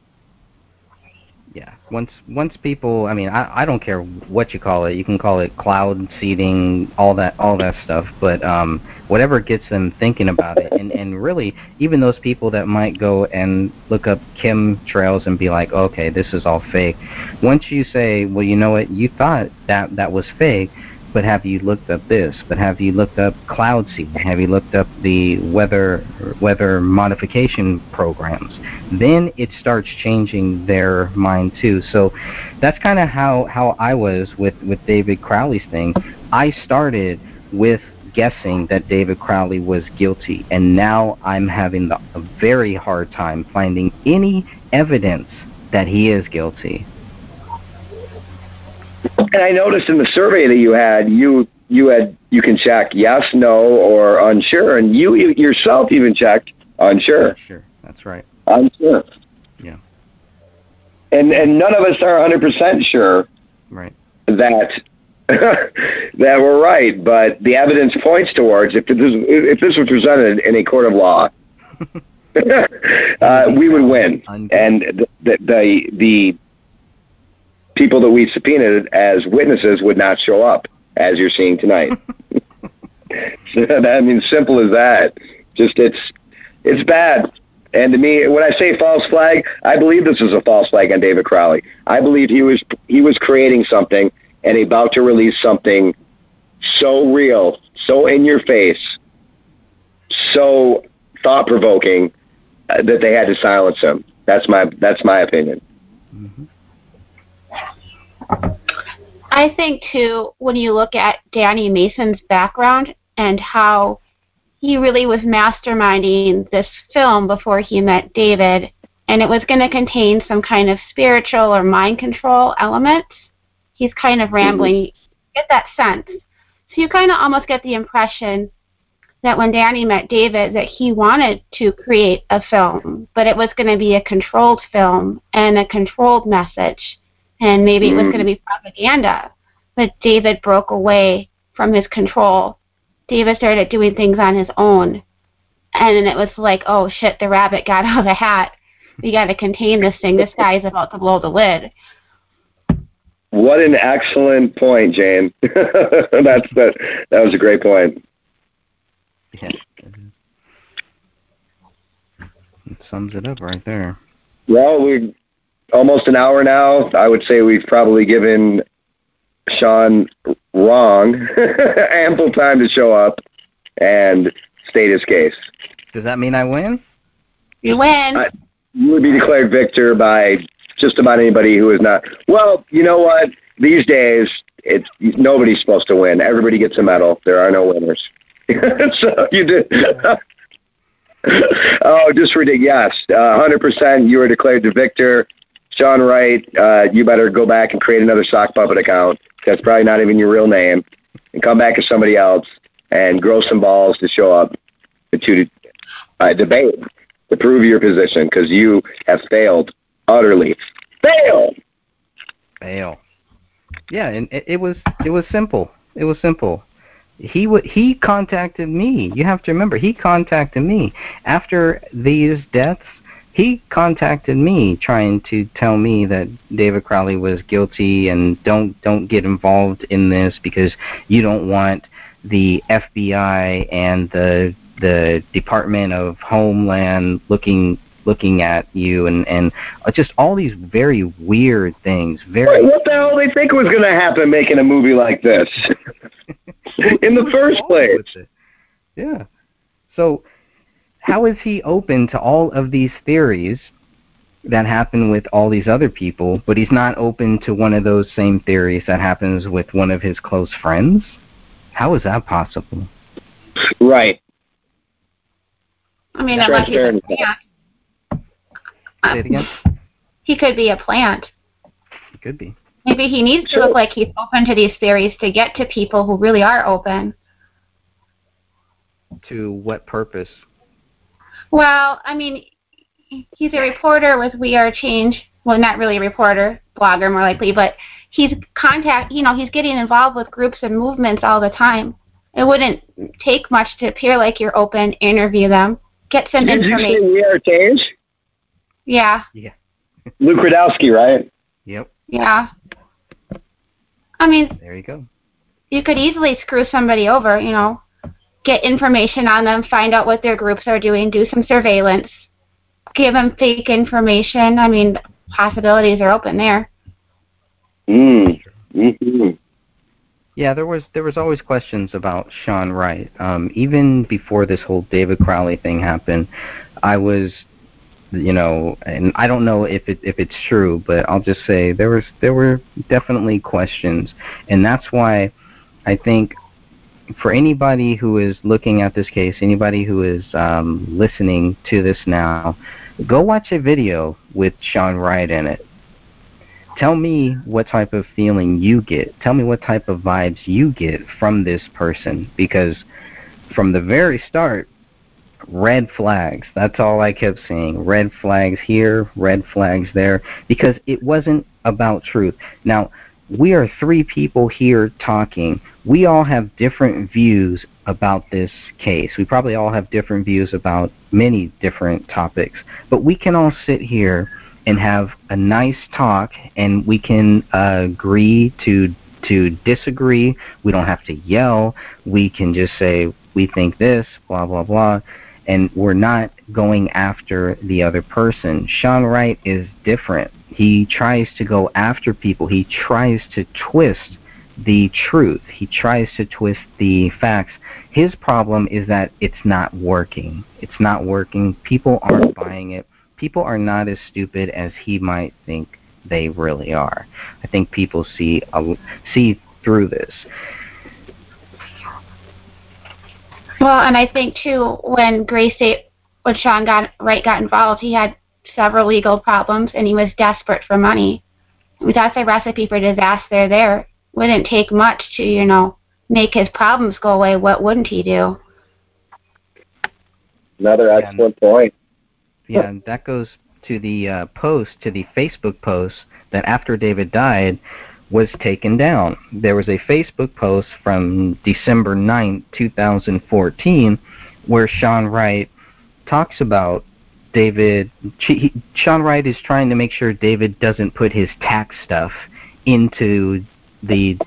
Yeah. Once people, I mean, I don't care what you call it. You can call it cloud seeding, all that stuff. But whatever gets them thinking about it, and really, even those people that might go and look up chemtrails and be like, okay, this is all fake. Once you say, well, you know what, you thought that was fake. But have you looked up this? But have you looked up cloud seeding? Have you looked up the weather modification programs? Then it starts changing their mind too. So that's kind of how I was with David Crowley's thing. I started with guessing that David Crowley was guilty, and now I'm having a very hard time finding any evidence that he is guilty. And I noticed in the survey that you had, you can check yes, no, or unsure, and you yourself even checked unsure. Sure, that's right. Unsure. Yeah. And none of us are 100% sure. Right. That that we're right, but the evidence points towards if this was presented in a court of law, we would win, and the people that we subpoenaed as witnesses would not show up, as you're seeing tonight. I mean, simple as that. Just it's bad. And to me, when I say false flag, I believe this was a false flag on David Crowley. I believe he was creating something and about to release something so real, so in your face, so thought provoking that they had to silence him. That's my opinion. Mm-hmm. I think, too, when you look at Danny Mason's background and how he really was masterminding this film before he met David, and it was going to contain some kind of spiritual or mind control elements, he's kind of rambling. You get that sense. So you kind of almost get the impression that when Danny met David that he wanted to create a film, but it was going to be a controlled film and a controlled message. And maybe it was going to be propaganda. But David broke away from his control. David started doing things on his own. And then it was like, oh, shit, the rabbit got out of the hat. We got to contain this thing. This guy is about to blow the lid. What an excellent point, Jane. That was a great point. Yeah. It sums it up right there. Well, we're almost an hour now. I would say we've probably given Sean wrong ample time to show up and state his case. Does that mean I win? You win. You would be declared victor by just about anybody who is not. Well, you know what? These days, nobody's supposed to win. Everybody gets a medal. There are no winners. So you did. Oh, just ridiculous. Yes, 100%. You were declared the victor. Sean Wright, you better go back and create another sock puppet account. That's probably not even your real name. And come back as somebody else and grow some balls to show up to debate, to prove your position, because you have failed utterly. Fail. Yeah, and it was simple. It was simple. He contacted me. You have to remember, he contacted me after these deaths. He contacted me trying to tell me that David Crowley was guilty and don't get involved in this because you don't want the FBI and the Department of Homeland looking at you and just all these very weird things. Wait, what the hell they think was going to happen making a movie like this in the first place? Yeah. So how is he open to all of these theories that happen with all these other people, but he's not open to one of those same theories that happens with one of his close friends? How is that possible? Right. I mean, unless he's a plant. Say it again? He could be a plant. It could be. Maybe he needs to look like he's open to these theories to get to people who really are open. To what purpose? Well, I mean, he's a reporter with We Are Change. Well, not really a reporter, blogger more likely, but he's he's getting involved with groups and movements all the time. It wouldn't take much to appear like you're open, interview them, get some information. Did you say We Are Change? Yeah. Yeah. Luke Radowski, right? Yep. Yeah. I mean, there you go. You could easily screw somebody over, get information on them, find out what their groups are doing, do some surveillance, give them fake information. I mean, possibilities are open there. Mm-hmm. Yeah, there was always questions about Sean Wright. Even before this whole David Crowley thing happened, I was, and I don't know if it's true, but I'll just say there were definitely questions, and that's why I think for anybody who is looking at this case, anybody who is listening to this now, go watch a video with Sean Wright in it. Tell me what type of feeling you get. Tell me what type of vibes you get from this person, because from the very start, red flags. That's all I kept seeing. Red flags here, red flags there, because it wasn't about truth. Now, we are three people here talking. We all have different views about this case. We probably all have different views about many different topics, but we can all sit here and have a nice talk, and we can agree to disagree. We don't have to yell. We can just say, we think this, blah, blah, blah, and we're not going after the other person. Sean Wright is different. He tries to go after people. He tries to twist the truth. He tries to twist the facts. His problem is that it's not working. It's not working. People aren't buying it. People are not as stupid as he might think they really are. I think people see through this. Well, and I think too, when Sean Wright got involved, he had several legal problems, and he was desperate for money. I mean, that's a recipe for disaster there. Wouldn't take much to, make his problems go away. What wouldn't he do? Another excellent point. Yeah, and that goes to the Facebook post that after David died was taken down. There was a Facebook post from December 9th, 2014, where Sean Wright talks about David. Sean Wright is trying to make sure David doesn't put his tax stuff into the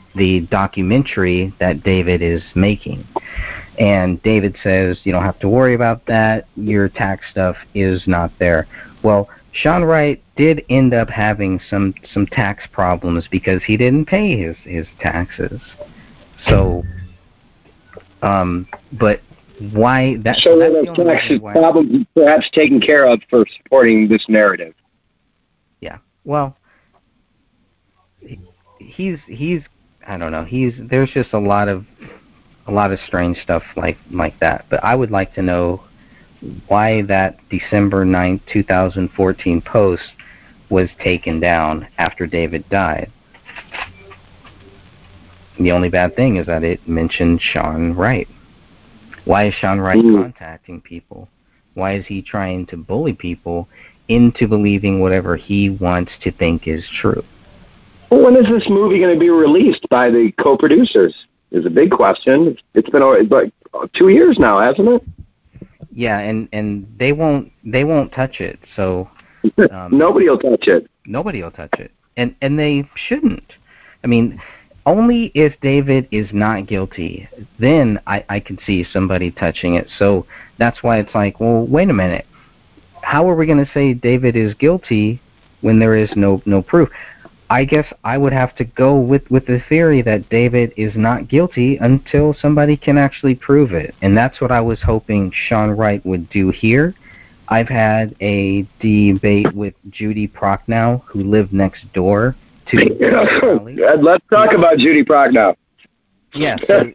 documentary that David is making. And David says, you don't have to worry about that. Your tax stuff is not there. Well, Sean Wright did end up having some tax problems because he didn't pay his taxes. So, but why that? So those taxes problems perhaps taken care of for supporting this narrative. Yeah. Well, he's I don't know. There's just a lot of strange stuff like that. But I would like to know why that December 9th, 2014 post was taken down after David died. The only bad thing is that it mentioned Sean Wright. Why is Sean Wright contacting people? Why is he trying to bully people into believing whatever he wants to think is true? Well, when is this movie going to be released by the co-producers? Is a big question. It's been like 2 years now, hasn't it? Yeah, and they won't touch it. So nobody will touch it. Nobody will touch it, and they shouldn't. I mean, only if David is not guilty, then I could see somebody touching it. So that's why it's like, well, wait a minute. How are we going to say David is guilty when there is no proof? I guess I would have to go with the theory that David is not guilty until somebody can actually prove it. And that's what I was hoping Sean Wright would do here. I've had a debate with Judy Prochnow, who lived next door to Let's talk about Judy Prochnow. Yeah, so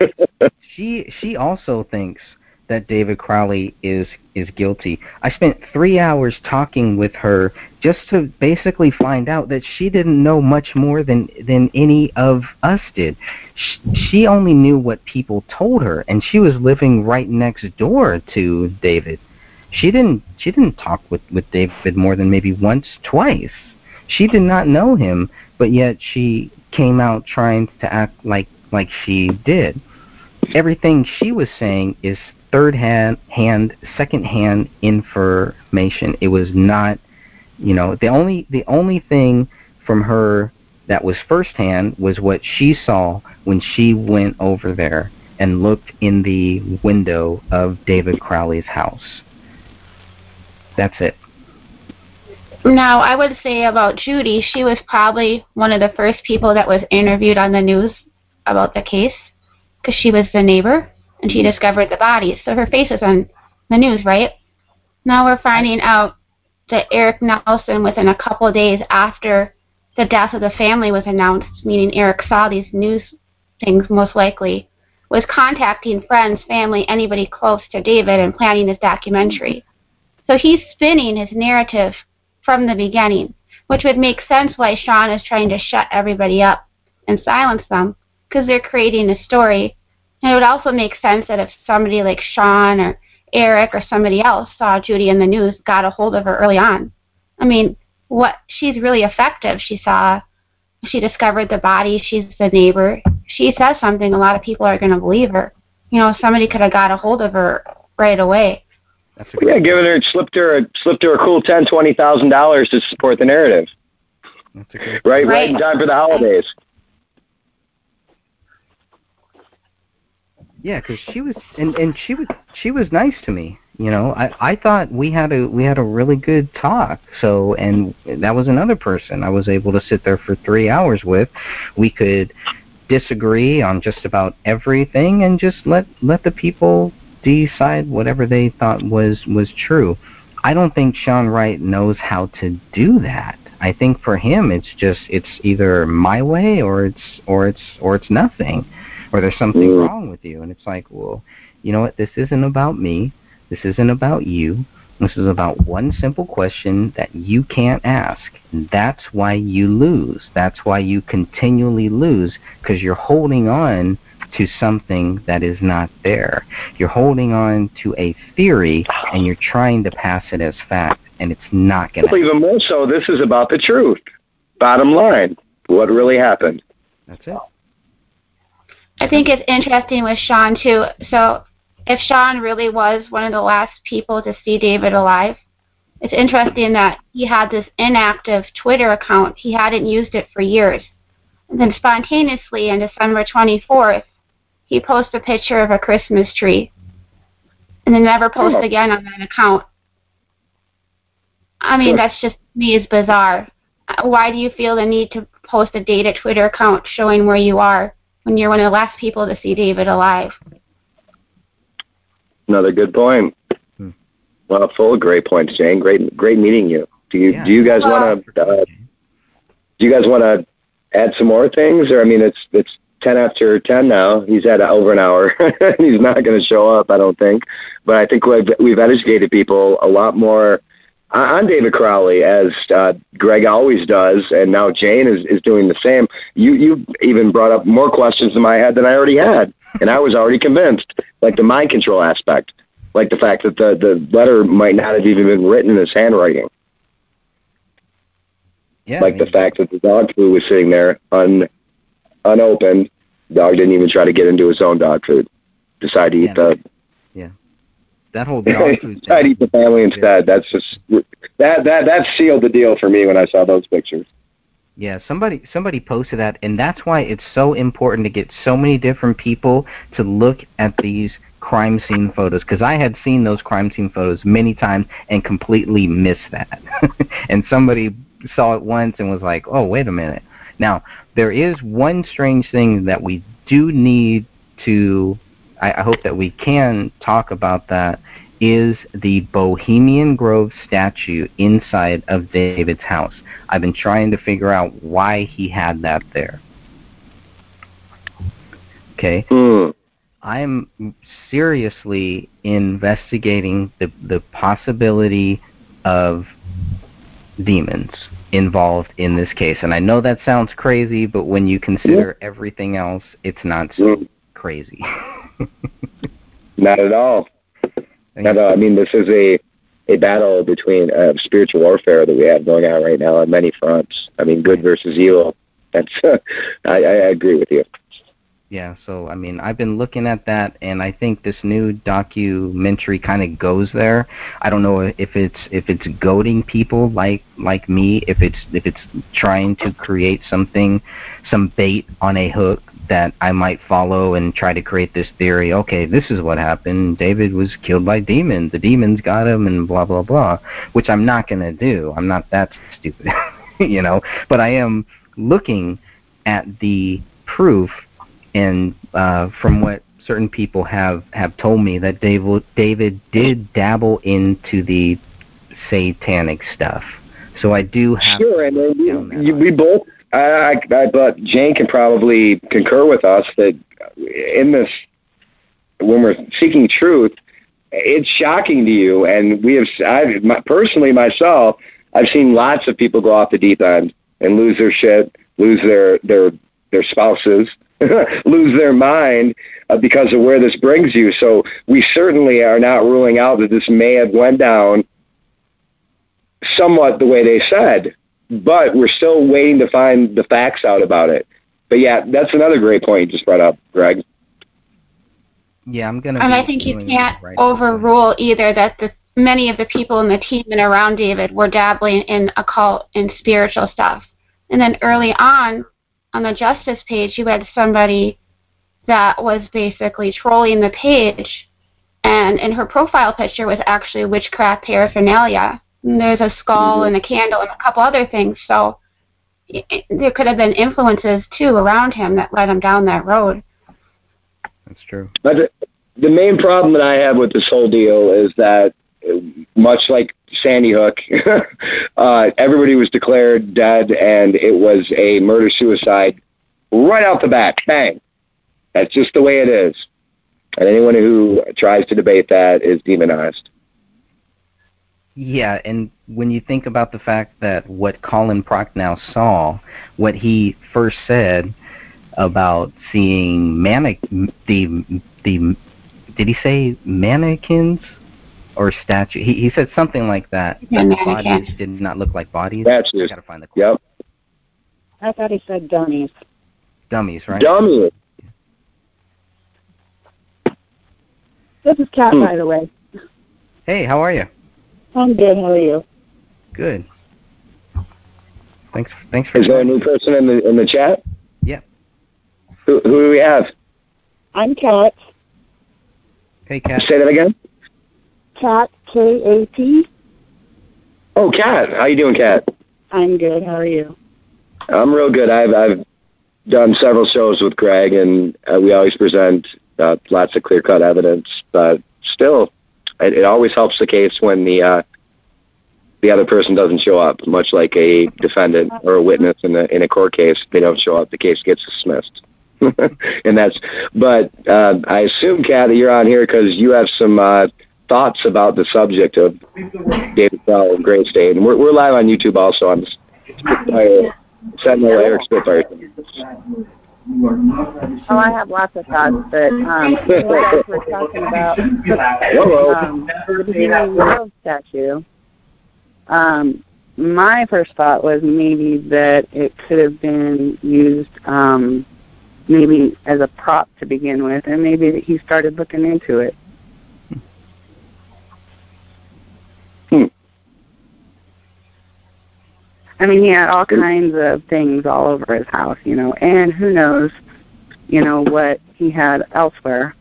she also thinks that David Crowley is guilty. I spent 3 hours talking with her just to basically find out that she didn't know much more than any of us did. She only knew what people told her, and she was living right next door to David. She didn't talk with David more than maybe once, twice. She did not know him, but yet she came out trying to act like she did. Everything she was saying is second-hand information. It was not, the only thing from her that was first-hand was what she saw when she went over there and looked in the window of David Crowley's house. That's it. Now, I would say about Judy, she was probably one of the first people that was interviewed on the news about the case, because she was the neighbor, and she discovered the bodies. So her face is on the news, right? Now we're finding out that Eric Nelson, within a couple of days after the death of the family was announced, meaning Eric saw these news things most likely, was contacting friends, family, anybody close to David and planning his documentary. So he's spinning his narrative from the beginning, which would make sense why Sean is trying to shut everybody up and silence them, because they're creating a story. And it would also make sense that if somebody like Sean or Eric or somebody else saw Judy in the news, got a hold of her early on. I mean, she's really effective. She discovered the body, she's the neighbor. She says something, a lot of people are going to believe her. Somebody could have got a hold of her right away. Slipped her a cool $20,000 to support the narrative. That's a good right in time for the holidays. Yeah, because she was nice to me. I thought we had a really good talk. So, and that was another person I was able to sit there for 3 hours with. We could disagree on just about everything and just let the people decide whatever they thought was true. I don't think Sean Wright knows how to do that. I think for him it's either my way or it's nothing, or there's something wrong with you. And it's like, well, you know what? This isn't about me. This isn't about you. This is about one simple question that you can't ask. And that's why you lose. That's why you continually lose, because you're holding on to something that is not there. You're holding on to a theory, and you're trying to pass it as fact, and it's not going to happen. Even more so, this is about the truth. Bottom line, what really happened. That's it. I think it's interesting with Sean, too. So if Sean really was one of the last people to see David alive, it's interesting that he had this inactive Twitter account. He hadn't used it for years. And then spontaneously on December 24th, he posts a picture of a Christmas tree and then never posts again on that account. I mean, that's just, to me, is bizarre. Why do you feel the need to post a dated Twitter account showing where you are when you're one of the last people to see David alive? Another good point. Well, full of great points, Jane. Great meeting you. Do you guys want to add some more things? Or I mean, it's 10 after 10 now. He's at over an hour. He's not going to show up, I don't think. But I think we've educated people a lot more on David Crowley, as Greg always does, and now Jane is doing the same. You even brought up more questions in my head than I already had, and I was already convinced, like the mind control aspect, like the fact that the letter might not have even been written in his handwriting. Yeah, like the fact that the dog food was sitting there unopened. The dog didn't even try to get into his own dog food. Decided to eat that whole dog food decided to eat the family instead. That's just that sealed the deal for me when I saw those pictures. Yeah, somebody posted that, and that's why it's so important to get so many different people to look at these crime scene photos, because I had seen those crime scene photos many times and completely missed that. And somebody saw it once and was like, oh, wait a minute. Now, there is one strange thing that we do need to, I hope that we can talk about that, is the Bohemian Grove statue inside of David's house. I've been trying to figure out why he had that there. Okay? I'm seriously investigating the possibility of demons involved in this case. And I know that sounds crazy, but when you consider everything else, it's not so crazy. Not at all. Not at all. I mean, this is a battle between spiritual warfare that we have going on right now on many fronts. I mean, good versus evil. That's I agree with you. Yeah, so I mean, I've been looking at that, and I think this new documentary kind of goes there. I don't know if it's goading people like me, if it's trying to create something, some bait on a hook that I might follow and try to create this theory. Okay, this is what happened. David was killed by demons. The demons got him, and blah blah blah. Which I'm not gonna do. I'm not that stupid, you know. But I am looking at the proof. And from what certain people have told me, that David did dabble into the satanic stuff. So I do have sure, and we both. But Jane can probably concur with us that in this, when we're seeking truth, it's shocking to you. And personally myself, I've seen lots of people go off the deep end and lose their shit, lose their spouses. Lose their mind because of where this brings you. So we certainly are not ruling out that this may have went down somewhat the way they said, but we're still waiting to find the facts out about it. But yeah, that's another great point you just brought up, Greg. Yeah, I'm gonna. And I think you can't overrule either that many of the people in the team and around David were dabbling in occult and spiritual stuff. And then early on the Justice page, you had somebody that was basically trolling the page, and in her profile picture was actually witchcraft paraphernalia. And there's a skull and a candle and a couple other things, so there could have been influences, too, around him that led him down that road. That's true. But the main problem that I have with this whole deal is that, much like Sandy Hook, everybody was declared dead, and it was a murder-suicide right out the bat. Bang. That's just the way it is. And anyone who tries to debate that is demonized. Yeah, and when you think about the fact that what Colin Prochnow saw, what he first said about seeing did he say mannequins? Or statue. He said something like that. Yeah, that bodies did not look like bodies. Statues. Gotta find the quote. Yep. I thought he said dummies. Dummies, right? Dummies. This is Kat, by the way. Hey, how are you? I'm good. How are you? Good. Thanks for. Is there a new person in the chat? Yeah. Who do we have? I'm Kat. Hey, Kat. Say that again. Kat, K-A-T. Oh, Kat. How you doing, Kat? I'm good. How are you? I'm real good. I've done several shows with Greg, and we always present lots of clear-cut evidence. But still, it always helps the case when the other person doesn't show up. Much like a defendant or a witness in a court case, they don't show up, the case gets dismissed. And but I assume, Kat, that you're on here because you have some thoughts about the subject of David Crowell and Gray State. And we're live on YouTube also on Sentinel Eric Spitfire. Oh, I have lots of thoughts, but what else we're talking about the Bohemian Grove statue. My first thought was maybe that it could have been used maybe as a prop to begin with, and maybe that he started looking into it. I mean, he had all kinds of things all over his house, and who knows, what he had elsewhere.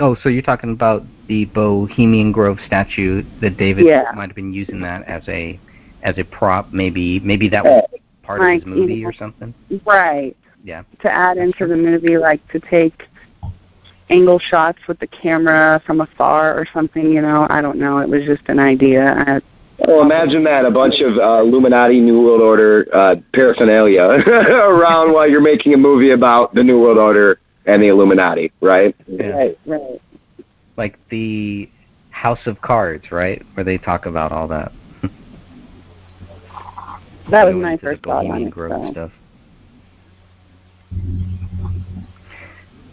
Oh, so you're talking about the Bohemian Grove statue that David might have been using that as a prop. Maybe that was part of his movie or something? Right. Yeah. To add into the movie, like to take angle shots with the camera from afar or something, you know. I don't know. It was just an idea. Well, imagine that, a bunch of Illuminati New World Order paraphernalia around while you're making a movie about the New World Order and the Illuminati, right? Yeah. Right. Like the House of Cards, right? Where they talk about all that. That was my first thought on it. Stuff.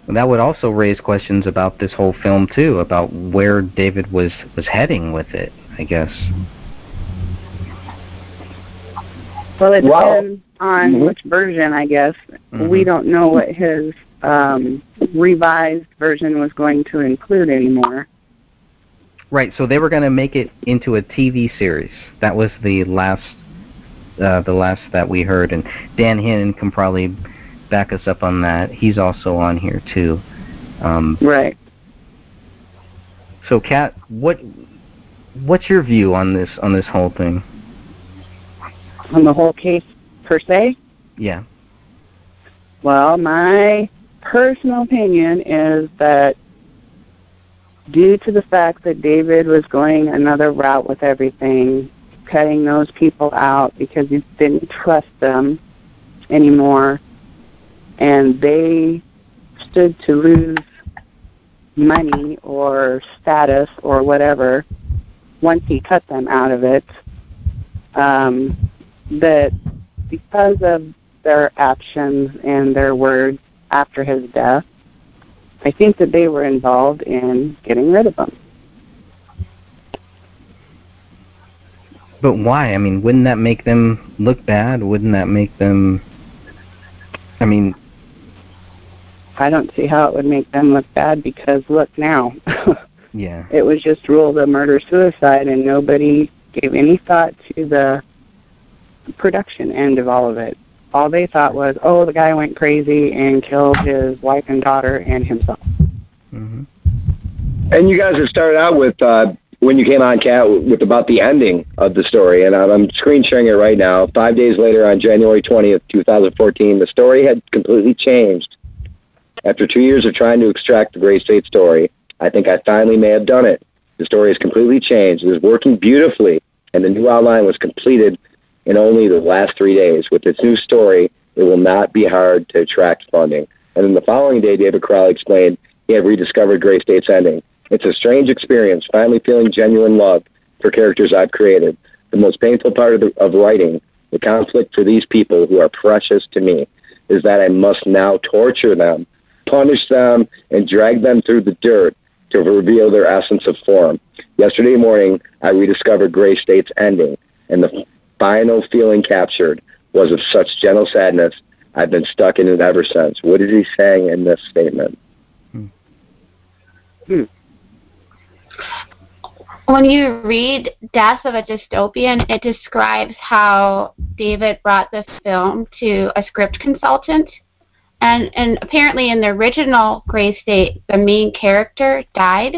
That would also raise questions about this whole film too, about where David was heading with it, I guess. Well, it depends on which version, I guess. We don't know what his revised version was going to include anymore. Right, so they were going to make it into a TV series. That was the last that we heard, and Dan Hannon can probably back us up on that. He's also on here too. Right. So, Kat, what's your view on this whole thing? On the whole case per se? Yeah. Well, my personal opinion is that due to the fact that David was going another route with everything, cutting those people out because he didn't trust them anymore, and they stood to lose money or status or whatever once he cut them out of it, that because of their actions and their words after his death, I think that they were involved in getting rid of him. But why? I mean, wouldn't that make them look bad? Wouldn't that make them... I mean... I don't see how it would make them look bad because look now. Yeah. It was just ruled a murder-suicide and nobody gave any thought to the production end of all of it. All they thought was, oh, the guy went crazy and killed his wife and daughter and himself. Mm-hmm. And you guys have started out with, when you came on, Kat, with about the ending of the story, and I'm screen sharing it right now. 5 days later, on January 20th, 2014, the story had completely changed. After 2 years of trying to extract the Gray State story, I think I finally may have done it. The story has completely changed. It is working beautifully, and the new outline was completed in only the last 3 days. With its new story, it will not be hard to attract funding. And then the following day, David Crowley explained he had rediscovered Gray State's ending. It's a strange experience, finally feeling genuine love for characters I've created. The most painful part of writing, the conflict for these people who are precious to me, is that I must now torture them, punish them, and drag them through the dirt to reveal their essence of form. Yesterday morning, I rediscovered Gray State's ending, and the final feeling captured was of such gentle sadness, I've been stuck in it ever since. What is he saying in this statement? When you read Death of a Dystopian, it describes how David brought the film to a script consultant. And apparently in the original Gray State, the main character died.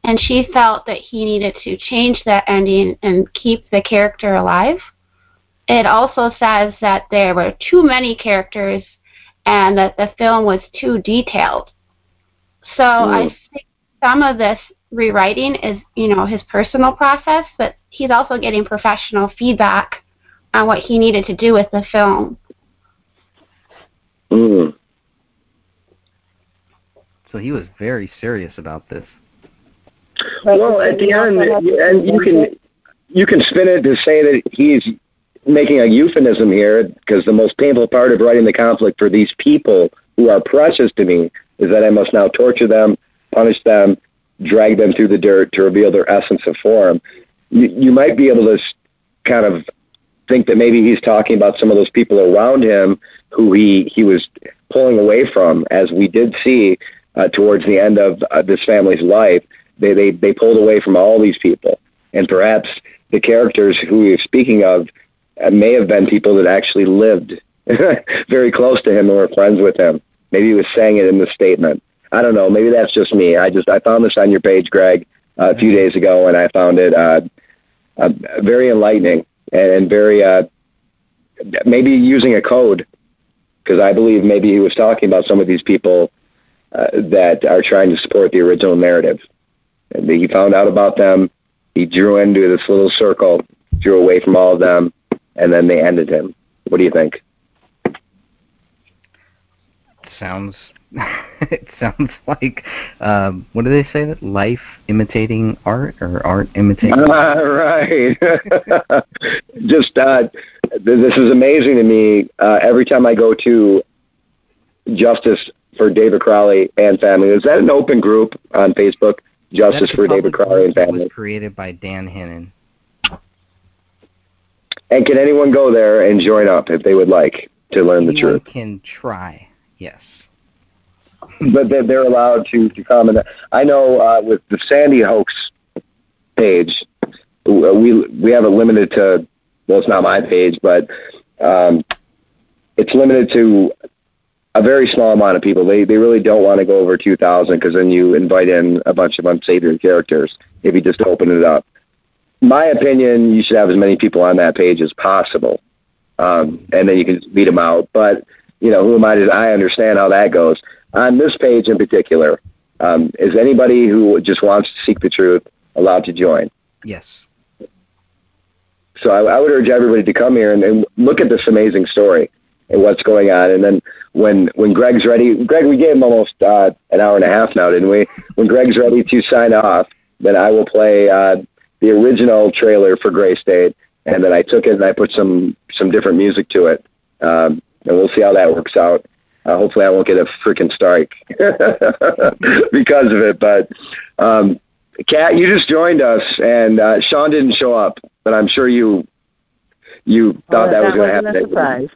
And she felt that he needed to change that ending and keep the character alive. It also says that there were too many characters and that the film was too detailed. So I think some of this rewriting is, his personal process, but he's also getting professional feedback on what he needed to do with the film. So he was very serious about this. Well, at the end, and you can spin it to say that he's making a euphemism here, because the most painful part of writing the conflict for these people who are precious to me is that I must now torture them, punish them, drag them through the dirt to reveal their essence of form. You might be able to kind of think that maybe he's talking about some of those people around him who he was pulling away from, as we did see towards the end of this family's life. They pulled away from all these people. And perhaps the characters who he was speaking of may have been people that actually lived very close to him and were friends with him. Maybe he was saying it in the statement. I don't know. Maybe that's just me. I found this on your page, Greg, a few days ago, and I found it very enlightening and very maybe using a code, because I believe maybe he was talking about some of these people that are trying to support the original narrative. And he found out about them. He drew into this little circle, drew away from all of them, and then they ended him. What do you think? It sounds like, what do they say, that life imitating art, or art imitating Right. Just, this is amazing to me. Every time I go to Justice for David Crowley and Family, is that an open group on Facebook? Justice for David Crowley and Family. It was created by Dan Hinnon. And can anyone go there and join up if they would like to learn the truth? Anyone can try, yes. But they're allowed to comment. I know with the Sandy hoax page, we have it limited to, well, it's not my page, but it's limited to a very small amount of people. They really don't want to go over 2,000, because then you invite in a bunch of unsavory characters if you just open it up. My opinion, you should have as many people on that page as possible, and then you can beat them out. But, who am I understand how that goes. On this page in particular, is anybody who just wants to seek the truth allowed to join? Yes. So I would urge everybody to come here and look at this amazing story and what's going on. And then when Greg's ready, Greg, we gave him almost an hour and a half now, didn't we? When Greg's ready to sign off, then I will play the original trailer for Gray State, and then I took it and I put some different music to it, and we'll see how that works out. Hopefully I won't get a freaking strike because of it. But Kat, you just joined us, and Sean didn't show up, but I'm sure you thought that was going to happen. That was a surprise.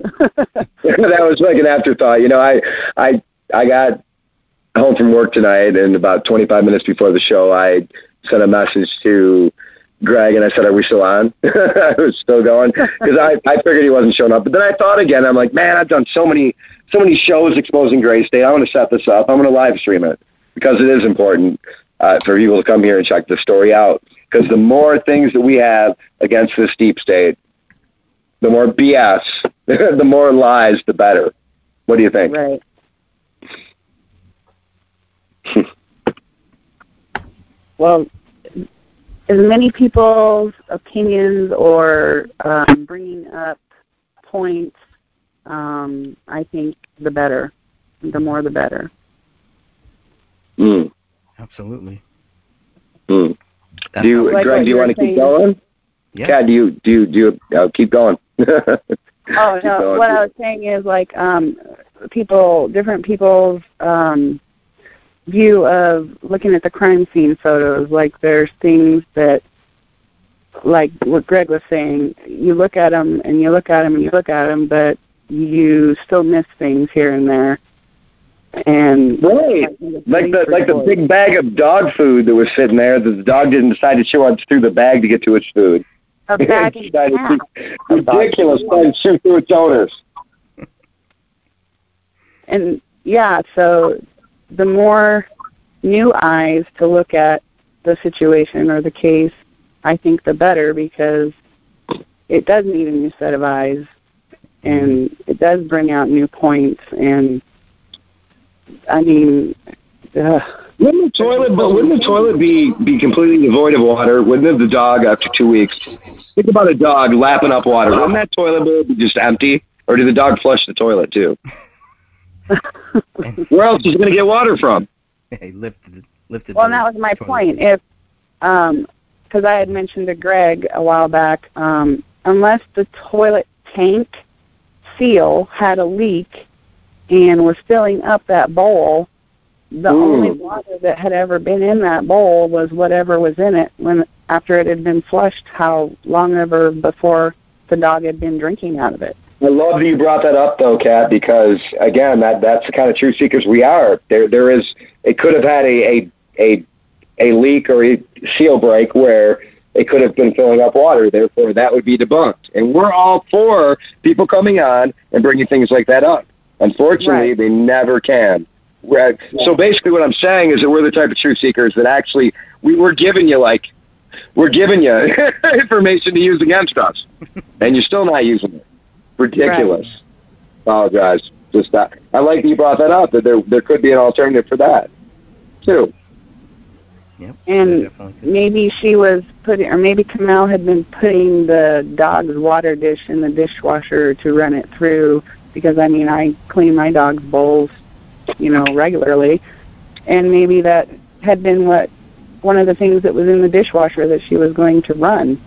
That was like an afterthought. I got home from work tonight, and about 25 minutes before the show, I sent a message to Greg, and I said, "Are we still on?" I was still going, because I figured he wasn't showing up. But then I thought again, I'm like, man, I've done so many shows exposing Gray State. I want to set this up. I'm going to live stream it, because it is important for people to come here and check the story out. Because the more things that we have against this deep state, the more BS, the more lies, the better. What do you think? Right. Well, as many people's opinions or bringing up points, I think the better. The more, the better. Absolutely. Greg, do you want to keep going? Yeah. Kat, do you keep going? Oh, no. What I was saying is, different people's view of looking at the crime scene photos. Like, there's things that, like what Greg was saying, you look at them and you look at them and you look at them, but you still miss things here and there. And right, like the big bag of dog food that was sitting there that the dog didn't decide to chew on through the bag to get to its food. A bag of ridiculous, trying to chew through its owners. And yeah, so the more new eyes to look at the situation or the case, I think the better, because it does need a new set of eyes, and it does bring out new points. And I mean, wouldn't the toilet be completely devoid of water? Wouldn't the dog, after 2 weeks, think about a dog lapping up water? Wouldn't that toilet bowl be just empty, or did the dog flush the toilet too? Where else is he going to get water from? He lifted. Well, that was my point. If, because I had mentioned to Greg a while back, unless the toilet tank seal had a leak and was filling up that bowl, the only water that had ever been in that bowl was whatever was in it after it had been flushed, how long ever before the dog had been drinking out of it. I love that you brought that up, though, Kat, because again, that's the kind of truth seekers we are. There is, it could have had a leak or a seal break where it could have been filling up water. Therefore, that would be debunked. And we're all for people coming on and bringing things like that up. Unfortunately, They never can. So basically, what I'm saying is that we're the type of truth seekers that actually we're giving you information to use against us, and you're still not using it. Ridiculous. Right. Apologize. Just that. I like that you brought that up, that there could be an alternative for that, too. Yep. And maybe she was putting, or maybe Kamel had been putting the dog's water dish in the dishwasher to run it through, because, I mean, I clean my dog's bowls, you know, regularly, and maybe that had been one of the things that was in the dishwasher that she was going to run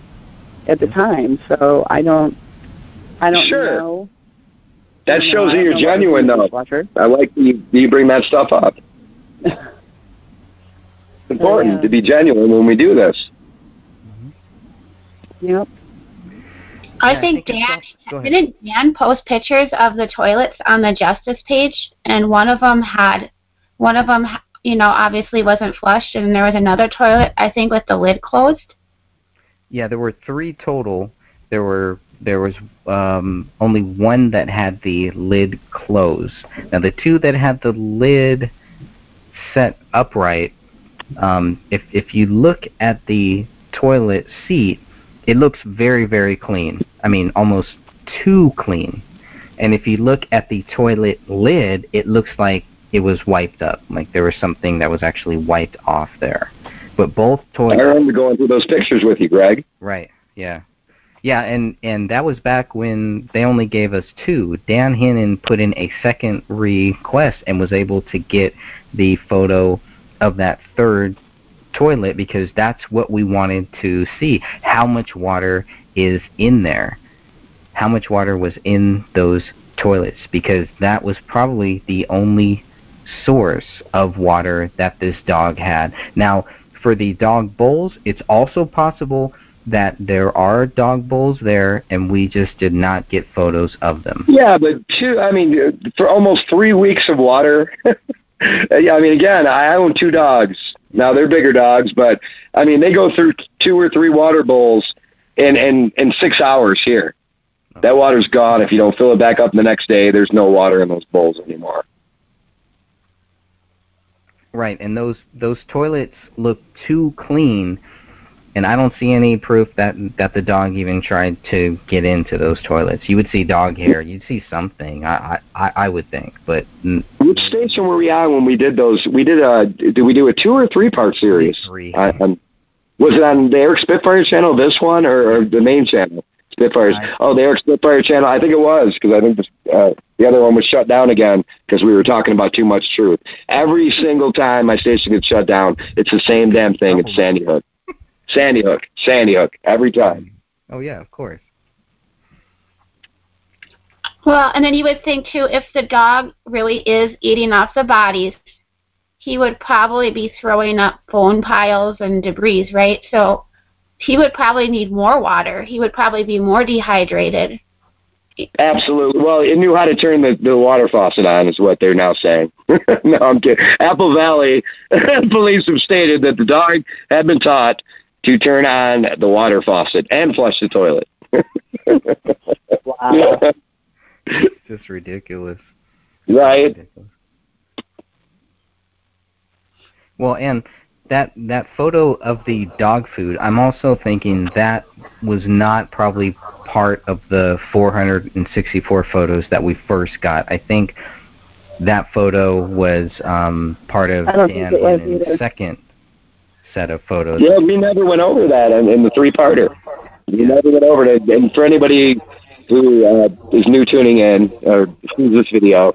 at the time. So I don't sure. know. That shows that you're genuine, though. I like you bring that stuff up. It's important to be genuine when we do this. Yep. I think didn't Dan post pictures of the toilets on the Justice page, and one of them, you know, obviously wasn't flushed, and there was another toilet, I think, with the lid closed. Yeah, there were 3 total. There was only one that had the lid closed. Now, the 2 that had the lid set upright, if you look at the toilet seat, it looks very, very clean. I mean, almost too clean. And if you look at the toilet lid, it looks like it was wiped up, like there was something that was actually wiped off there. But both toilets... I remember going through those pictures with you, Greg. Right, yeah. Yeah, and that was back when they only gave us 2. Dan Hinnon put in a second request and was able to get the photo of that 3rd toilet, because that's what we wanted to see. How much water is in there? How much water was in those toilets? Because that was probably the only source of water that this dog had. Now, for the dog bowls, it's also possible that there are dog bowls there, and we just did not get photos of them. Yeah, but for almost 3 weeks of water... Yeah, I mean, again, I own 2 dogs. Now, they're bigger dogs, but, I mean, they go through 2 or 3 water bowls in 6 hours here. That water's gone. If you don't fill it back up the next day, there's no water in those bowls anymore. Right, and those toilets look too clean, and I don't see any proof that the dog even tried to get into those toilets. You would see dog hair. You'd see something, I would think, but... Which station were we on when we did those? Did we do a 2 or 3-part series? 3. Was it on the Eric Spitfire channel, this one, or the main channel? Spitfire's. The Eric Spitfire channel. I think it was, because I think the other one was shut down again because we were talking about too much truth. Every single time my station gets shut down, it's the same damn thing. It's Sandy Hook. Sandy Hook, every time. Oh, yeah, of course. Well, and then you would think, too, if the dog really is eating off the bodies, he would probably be throwing up bone piles and debris, right? So he would probably need more water. He would probably be more dehydrated. Absolutely. Well, it knew how to turn the water faucet on, is what they're now saying. No, I'm kidding. Apple Valley police have stated that the dog had been taught to turn on the water faucet and flush the toilet. Wow. Just ridiculous. Right. Ridiculous. Well, and that photo of the dog food, I'm also thinking that was not probably part of the 464 photos that we first got. I think that photo was part of Dan Hannon's second set of photos. Yeah, we never went over that in the 3-parter. We never went over it. And for anybody who is new tuning in or sees this video,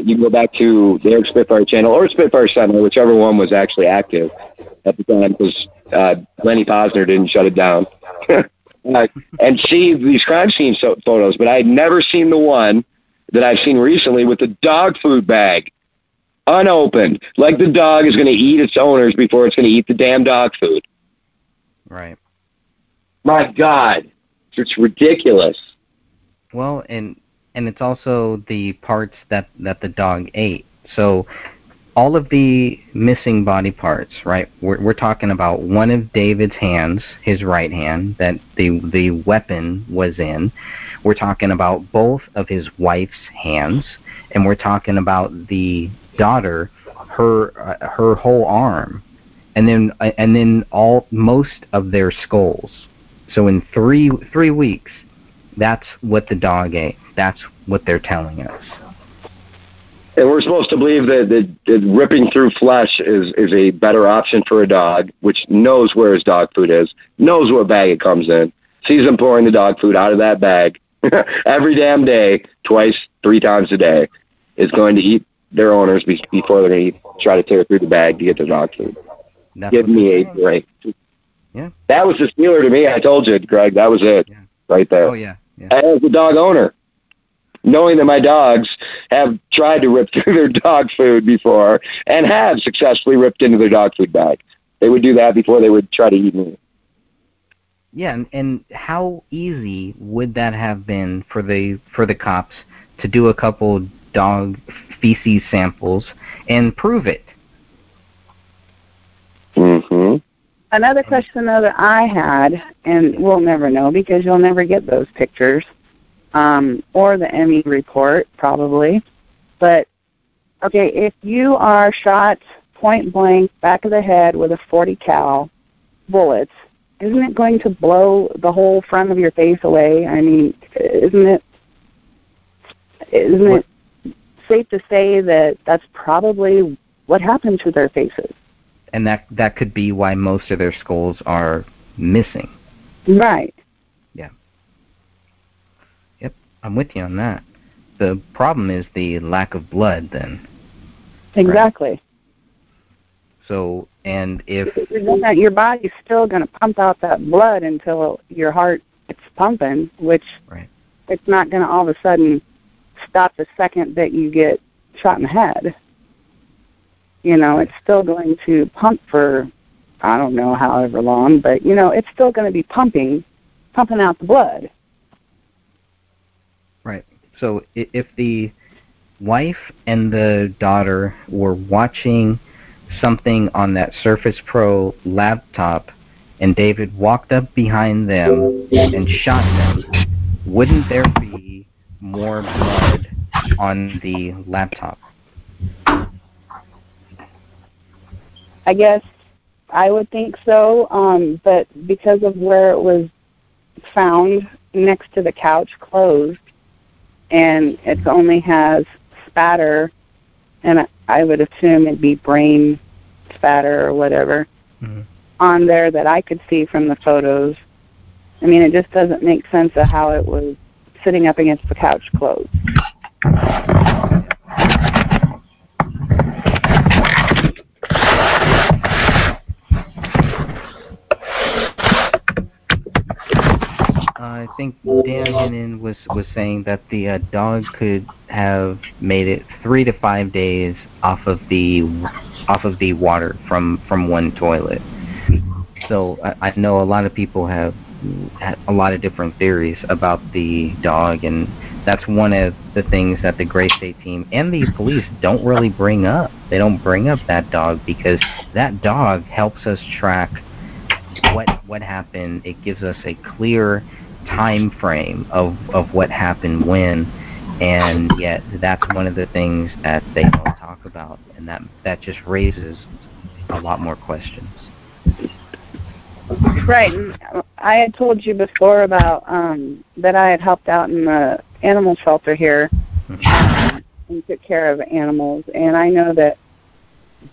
you can go back to the Eric Spitfire channel or Spitfire Sentinel, whichever one was actually active at the time, because Lenny Posner didn't shut it down, and see these crime scene photos. But I had never seen the one that I've seen recently with the dog food bag unopened, like the dog is going to eat its owners before it's going to eat the damn dog food. Right. My God, it's ridiculous. Well, and it's also the parts that the dog ate. So all of the missing body parts, right? We're talking about one of David's hands, his right hand, that the weapon was in. We're talking about both of his wife's hands, and we're talking about the daughter, her whole arm, and then most of their skulls. So in three weeks, that's what the dog ate. that's what they're telling us. And we're supposed to believe that ripping through flesh is a better option for a dog, which knows where his dog food is, knows what bag it comes in, sees them pouring the dog food out of that bag every damn day, twice, 3 times a day, is going to eat their owners before they're going to try to tear through the bag to get their dog food. Give me a break. Yeah. That was the stealer to me. I told you, Greg. That was it, right there. Oh, yeah. As the dog owner, knowing that my dogs have tried to rip through their dog food before and have successfully ripped into their dog food bag. They would do that before they would try to eat me. Yeah, and how easy would that have been for the cops to do a couple dog feces samples and prove it? Mm-hmm. Another question, though, that I had, and we'll never know because you'll never get those pictures, or the ME report, probably. But, okay, if you are shot point blank, back of the head with a .40 cal bullets, isn't it going to blow the whole front of your face away? I mean, isn't it safe to say that that's probably what happened to their faces? And that could be why most of their skulls are missing. Right. Yeah. Yep, I'm with you on that. The problem is the lack of blood then. Exactly. Right? So, and if your body's still going to pump out that blood until your heart is pumping, which it's not going to all of a sudden stop the second that you get shot in the head. You know, it's still going to pump for, I don't know, however long, but, you know, it's still going to be pumping out the blood. Right. So if the wife and the daughter were watching something on that Surface Pro laptop and David walked up behind them and shot them, wouldn't there be more blood on the laptop? I guess I would think so, but because of where it was found next to the couch, closed, and it only has spatter, and I would assume it'd be brain spatter or whatever, on there that I could see from the photos. I mean, it just doesn't make sense of how it was sitting up against the couch closed. I think Dan Hennon was saying that the dog could have made it 3 to 5 days off of the water from one toilet. So I know a lot of people have had a lot of different theories about the dog, and that's one of the things that the Gray State team and the police don't really bring up. They don't bring up that dog because that dog helps us track what happened. It gives us a clear time frame of what happened when, and yet that's one of the things that they don't talk about, and that just raises a lot more questions. Right. I had told you before about that I had helped out in the animal shelter here and took care of animals, and I know that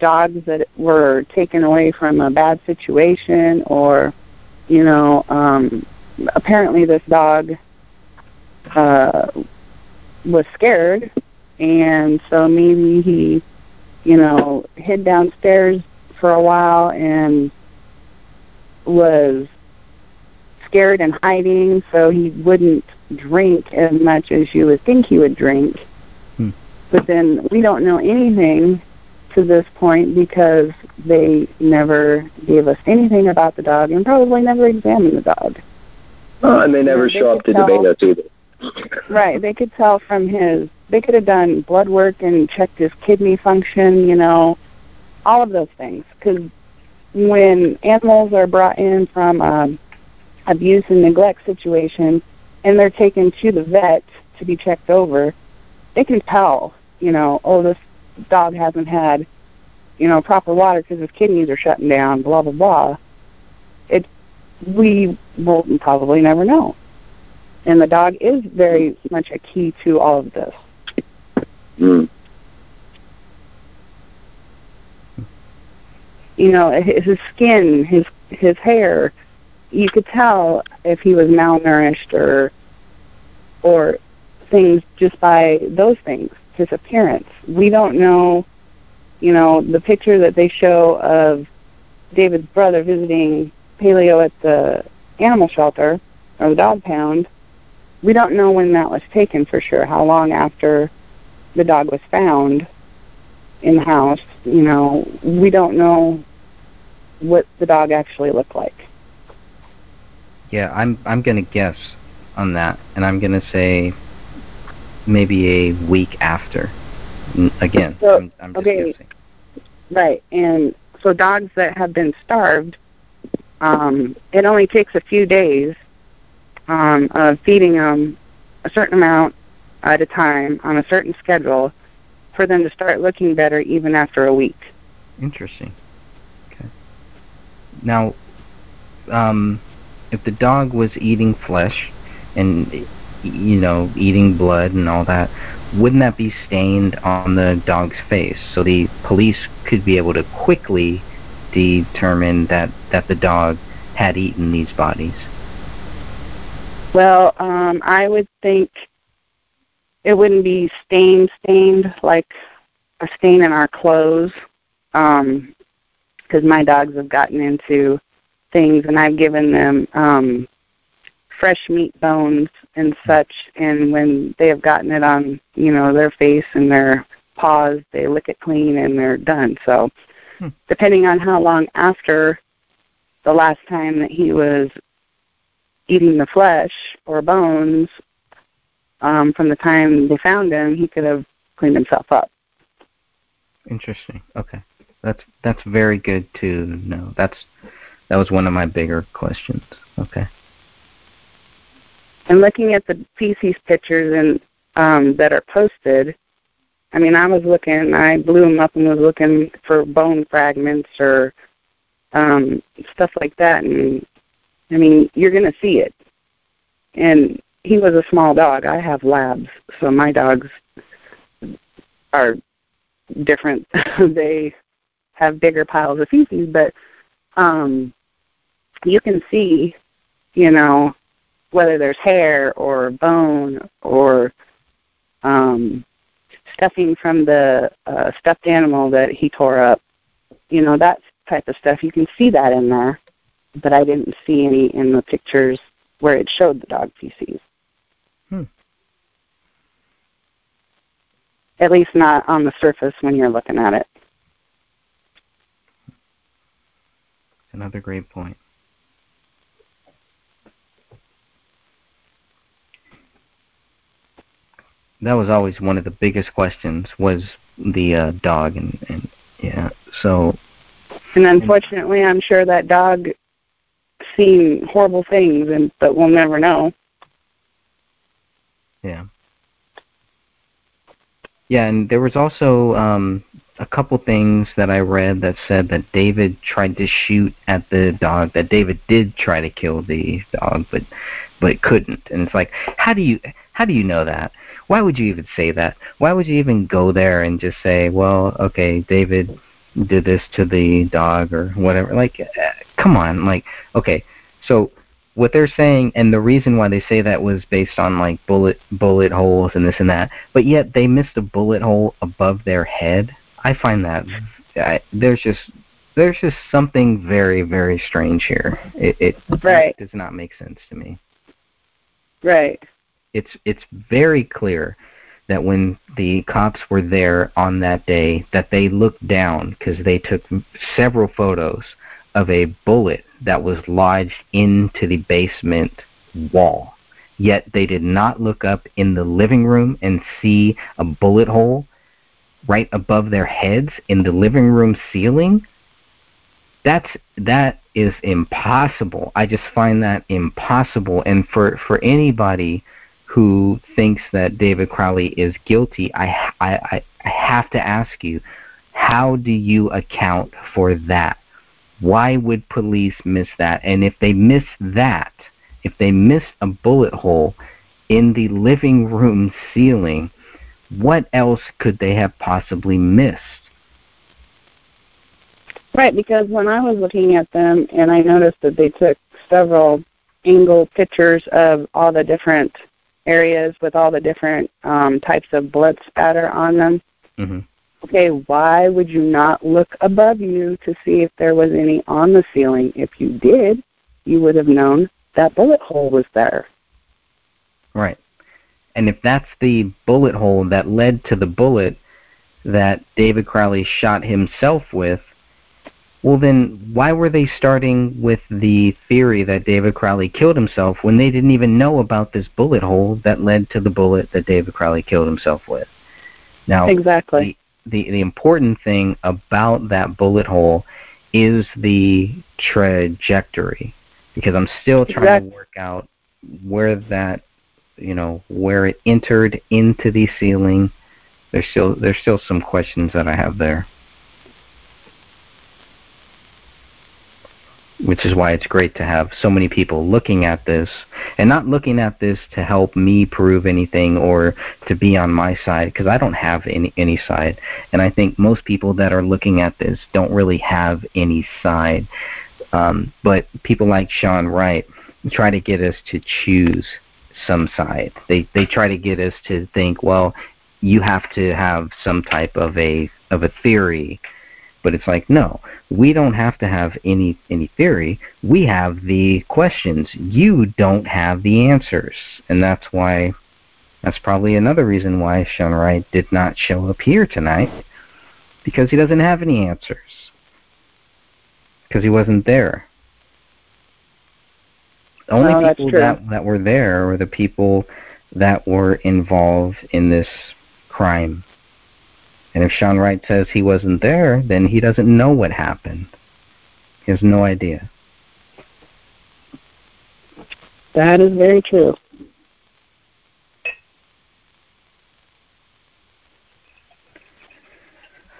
dogs that were taken away from a bad situation, or, you know, apparently this dog was scared, and so maybe he, you know, hid downstairs for a while and was scared and hiding, so he wouldn't drink as much as you would think he would drink. But then we don't know anything to this point because they never gave us anything about the dog and probably never examined the dog. And they never show up to debate us either. Right. They could tell from they could have done blood work and checked his kidney function, you know, all of those things. Because when animals are brought in from abuse and neglect situation and they're taken to the vet to be checked over, they can tell, you know, oh, this dog hasn't had, you know, proper water because his kidneys are shutting down, blah, blah, blah. We will probably never know. And the dog is very much a key to all of this. Mm. You know, his skin, his hair, you could tell if he was malnourished or things just by those things, his appearance. We don't know, you know, the picture that they show of David's brother visiting Paleo at the animal shelter or the dog pound. We don't know when that was taken for sure, how long after the dog was found in the house. You know, we don't know what the dog actually looked like. Yeah, I'm gonna guess on that, and I'm gonna say maybe a week after. Again, So, I'm just guessing. Right, and so dogs that have been starved, it only takes a few days of feeding them a certain amount at a time on a certain schedule for them to start looking better even after a week. Interesting. Okay. Now, if the dog was eating flesh and, you know, eating blood and all that, wouldn't that be stained on the dog's face? So the police could be able to quickly determine that the dog had eaten these bodies. Well, I would think it wouldn't be stained like a stain in our clothes, because my dogs have gotten into things, and I've given them fresh meat bones and such, and when they have gotten it on, you know, their face and their paws, they lick it clean and they're done. So depending on how long after the last time that he was eating the flesh or bones, from the time they found him, he could have cleaned himself up. Interesting. Okay. That's very good to know. That was one of my bigger questions. Okay. And looking at the feces pictures and that are posted, I mean, I blew them up and was looking for bone fragments or stuff like that. And, I mean, you're going to see it. And he was a small dog. I have labs, so my dogs are different. They have bigger piles of feces, but you can see, you know, whether there's hair or bone or stuffing from the stuffed animal that he tore up, you know, that type of stuff. You can see that in there, but I didn't see any in the pictures where it showed the dog feces. At least not on the surface when you're looking at it. Another great point. That was always one of the biggest questions, was the dog, and yeah, so. And unfortunately, I'm sure that dog seen horrible things, but we'll never know. Yeah. Yeah, and there was also a couple things that I read that said that David tried to shoot at the dog, that David did try to kill the dog, but couldn't. And it's like, how do you know that? Why would you even say that? Why would you even go there and just say, well, okay, David did this to the dog or whatever? Like, come on. Like, okay, so what they're saying, and the reason why they say that was based on like bullet holes and this and that, but yet they missed a bullet hole above their head. I find that there's just something very, very strange here. It right. does not make sense to me. Right. It's very clear that when the cops were there on that day, that they looked down because they took several photos of a bullet that was lodged into the basement wall. Yet they did not look up in the living room and see a bullet hole right above their heads in the living room ceiling. That is impossible. I just find that impossible. And for anybody who thinks that David Crowley is guilty, I have to ask you, how do you account for that? Why would police miss that? And if they miss that, if they miss a bullet hole, in the living room ceiling. What else could they have possibly missed? Right, because when I was looking at them and I noticed that they took several angle pictures of all the different areas with all the different types of blood spatter on them. Mm-hmm. Okay, why would you not look above you to see if there was any on the ceiling? If you did, you would have known that bullet hole was there. Right. And if that's the bullet hole that led to the bullet that David Crowley shot himself with, well then why were they starting with the theory that David Crowley killed himself when they didn't even know about this bullet hole that led to the bullet that David Crowley killed himself with? Now, exactly. The important thing about that bullet hole is the trajectory, because I'm still trying to work out where that, where it entered into the ceiling. There's still some questions that I have there, which is why it's great to have so many people looking at this, and not looking at this to help me prove anything or to be on my side, because I don't have any side. And I think most people that are looking at this don't really have any side. But people like Sean Wright try to get us to choose some side. They try to get us to think, well, you have to have some type of a theory. But it's like, no, we don't have to have any theory. We have the questions. You don't have the answers. And that's probably another reason why Sean Wright did not show up here tonight, because he doesn't have any answers, because he wasn't there. The only people that were there were the people that were involved in this crime. And if Sean Wright says he wasn't there, then he doesn't know what happened. He has no idea. That is very true.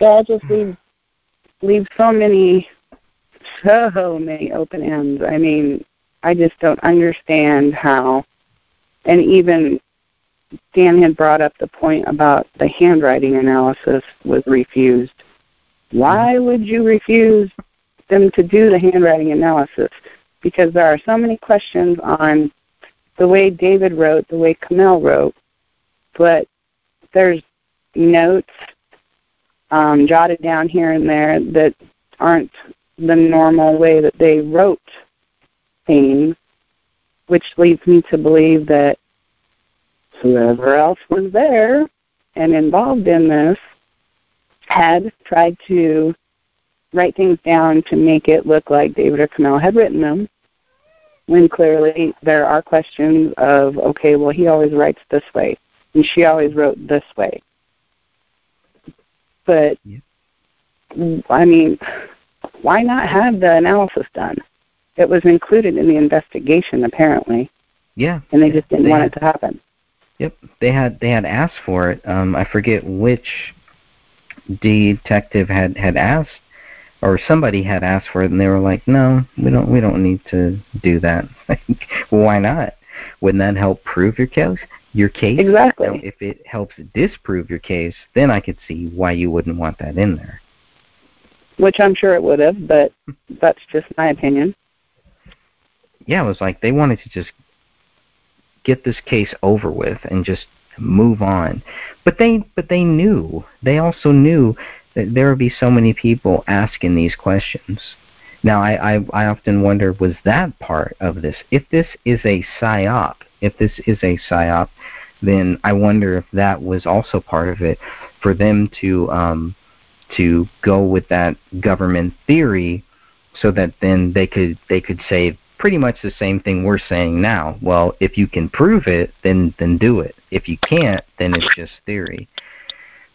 That just leaves so many open ends. I mean, I just don't understand how, and even Dan had brought up the point about the handwriting analysis was refused. Why would you refuse them to do the handwriting analysis? Because there are so many questions on the way David wrote, the way Camille wrote, but there's notes jotted down here and there that aren't the normal way that they wrote things, which leads me to believe that whoever else was there and involved in this had tried to write things down to make it look like David or Camille had written them, when clearly there are questions of, okay, well, he always writes this way, and she always wrote this way. But, I mean, why not have the analysis done? It was included in the investigation, apparently. Yeah. And they just didn't want it to happen. Yep, they had asked for it. I forget which detective had asked, or somebody had asked for it, and they were like, "No, we don't need to do that." Well, why not? Wouldn't that help prove your case? Exactly. Now, if it helps disprove your case, then I could see why you wouldn't want that in there. Which I'm sure it would have, but that's just my opinion. Yeah, it was like they wanted to just get this case over with and just move on. But they knew. They also knew that there would be so many people asking these questions. Now, I often wonder, was that part of this? If this is a psyop, then I wonder if that was also part of it, for them to go with that government theory, so that then they could say pretty much the same thing we're saying now. Well, if you can prove it, then do it. If you can't, then it's just theory.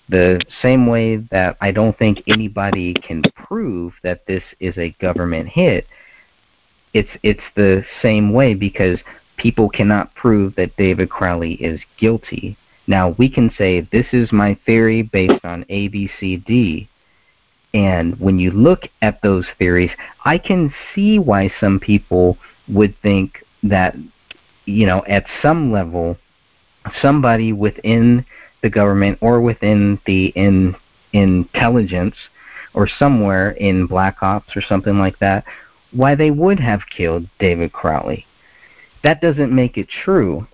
The same way that I don't think anybody can prove that this is a government hit, it's the same way, because people cannot prove that David Crowley is guilty. Now, we can say, this is my theory based on A, B, C, D. And when you look at those theories, I can see why some people would think that, at some level, somebody within the government or within the intelligence or somewhere in Black Ops or something like that, why they would have killed David Crowley. That doesn't make it true,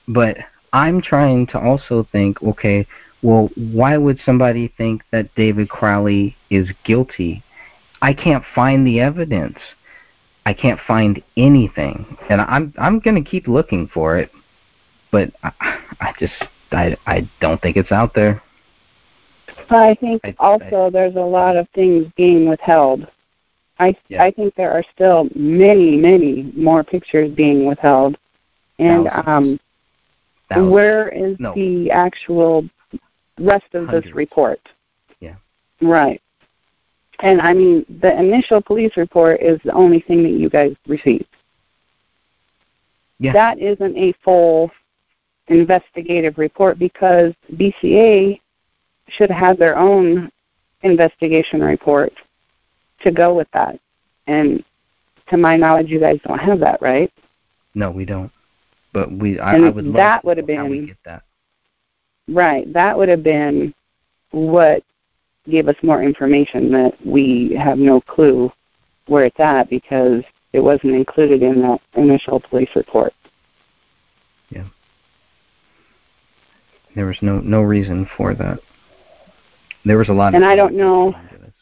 but I'm trying to also think, okay, well, why would somebody think that David Crowley is guilty? I can't find the evidence. I can't find anything, and I'm going to keep looking for it, but I don't think it's out there. I think also there's a lot of things being withheld. I think there are still many, many more pictures being withheld. And where is the actual rest of this report? Yeah. Right. And, I mean, the initial police report is the only thing that you guys received. Yeah. That isn't a full investigative report because BCA should have their own investigation report to go with that. And to my knowledge, you guys don't have that, right? No, we don't. But I would love that to would have know how been, we get that. Right. That would have been what gave us more information that we have no clue where it's at because it wasn't included in that initial police report. Yeah. There was no reason for that. There was a lot of... And I don't know,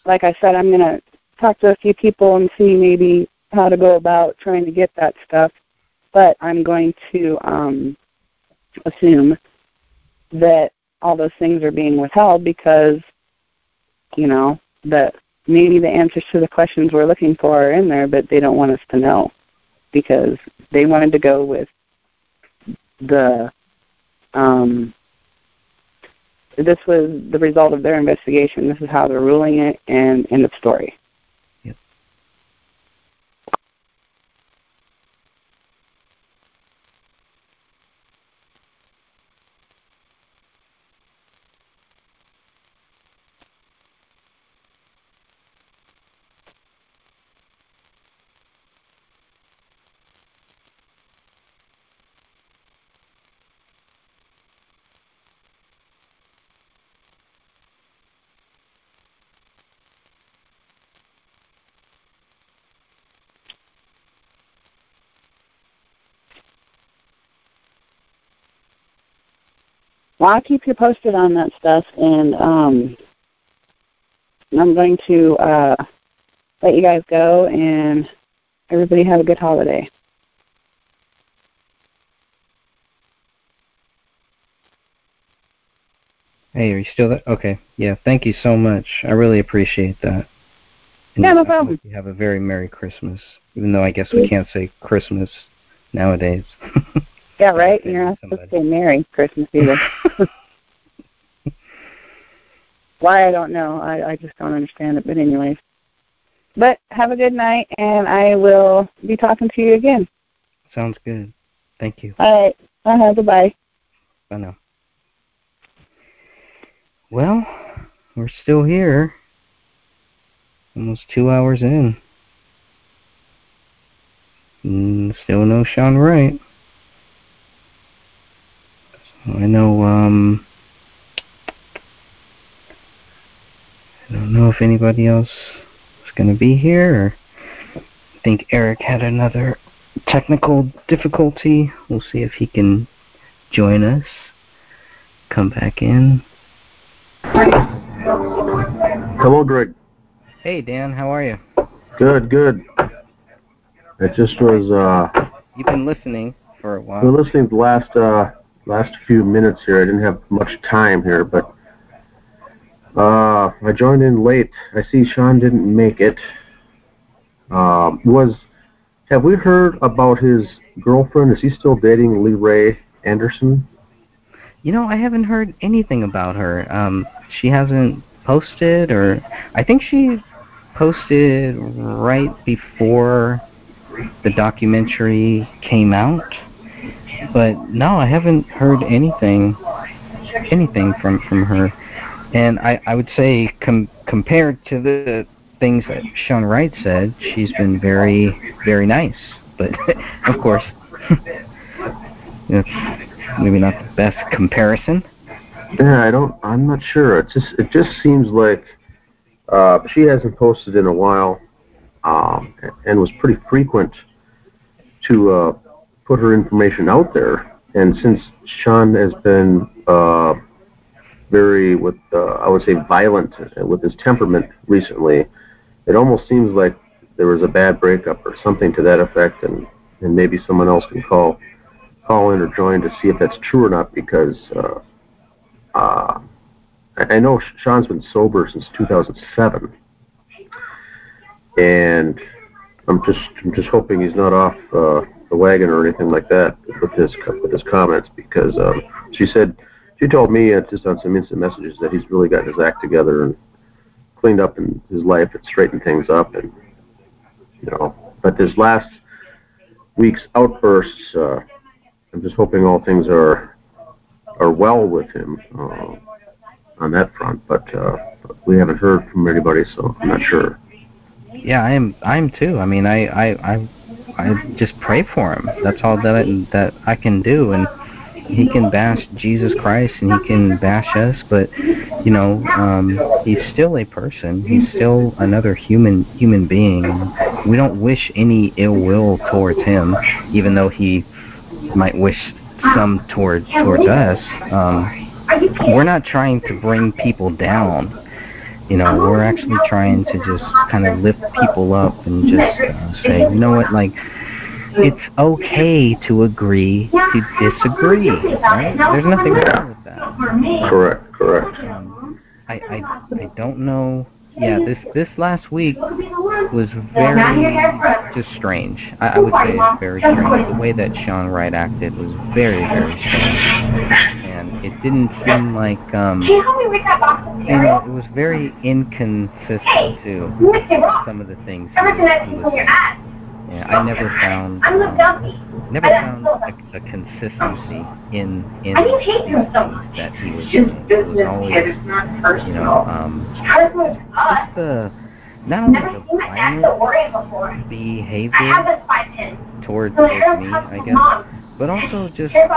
like I said, I'm going to talk to a few people and see maybe how to go about trying to get that stuff. But I'm going to assume that all those things are being withheld because, you know, that maybe the answers to the questions we're looking for are in there, but they don't want us to know because they wanted to go with the... this was the result of their investigation. This is how they're ruling it, and end of story. Yep. Well, I'll keep you posted on that stuff, and I'm going to let you guys go, and everybody have a good holiday. Hey, are you still there? Okay. Yeah, thank you so much. I really appreciate that. And yeah, no problem. I hope you have a very Merry Christmas, even though I guess we can't say Christmas nowadays. Yeah, right? You're not supposed to say Merry Christmas either. Why, I don't know. I just don't understand it. But anyways. But have a good night, and I will be talking to you again. Sounds good. Thank you. All right. Goodbye. Bye now. Well, we're still here. Almost 2 hours in. Still no Sean Wright. I know, I don't know if anybody else is going to be here, or I think Eric had another technical difficulty. We'll see if he can join us, come back in. Hello, Greg. Hey, Dan, how are you? Good, good. It just was, You've been listening for a while. I've been listening to the last few minutes here. I didn't have much time here, but I joined in late. I see Sean didn't make it. Have we heard about his girlfriend? Is he still dating Lee Ray Anderson? You know, I haven't heard anything about her. She hasn't posted, or I think she posted right before the documentary came out. But no, I haven't heard anything from her. And I would say compared to the things that Sean Wright said, she's been very, very nice. But of course, maybe not the best comparison. Yeah, I'm not sure. It just seems like she hasn't posted in a while, and was pretty frequent to put her information out there. And since Sean has been very, I would say, violent with his temperament recently, it almost seems like there was a bad breakup or something to that effect, and maybe someone else can call in or join to see if that's true or not, because I know Sean's been sober since 2007, and I'm just hoping he's not off the wagon or anything like that with his comments, because she told me just on some instant messages that he's really gotten his act together and cleaned up in his life and straightened things up, and but this last week's outbursts, I'm just hoping all things are well with him on that front, but we haven't heard from anybody, so I'm not sure. Yeah, I'm too. I mean, I just pray for him. That's all that I can do, and he can bash Jesus Christ and he can bash us, but he's still a person. He's still another human being. We don't wish any ill will towards him, even though he might wish some towards us. We're not trying to bring people down. We're actually trying to just kind of lift people up and just say, you know what, like, it's okay to agree to disagree, right? There's nothing wrong with that. Correct. I don't know. Yeah, this last week was very just strange. I would say it's very strange. The way that Sean Wright acted was very, very strange. And it didn't seem like, it was very inconsistent to some of the things he was saying. Yeah, I never found a consistency in that he was saying. It was always, just not only the violent behavior towards me, I guess, but also just the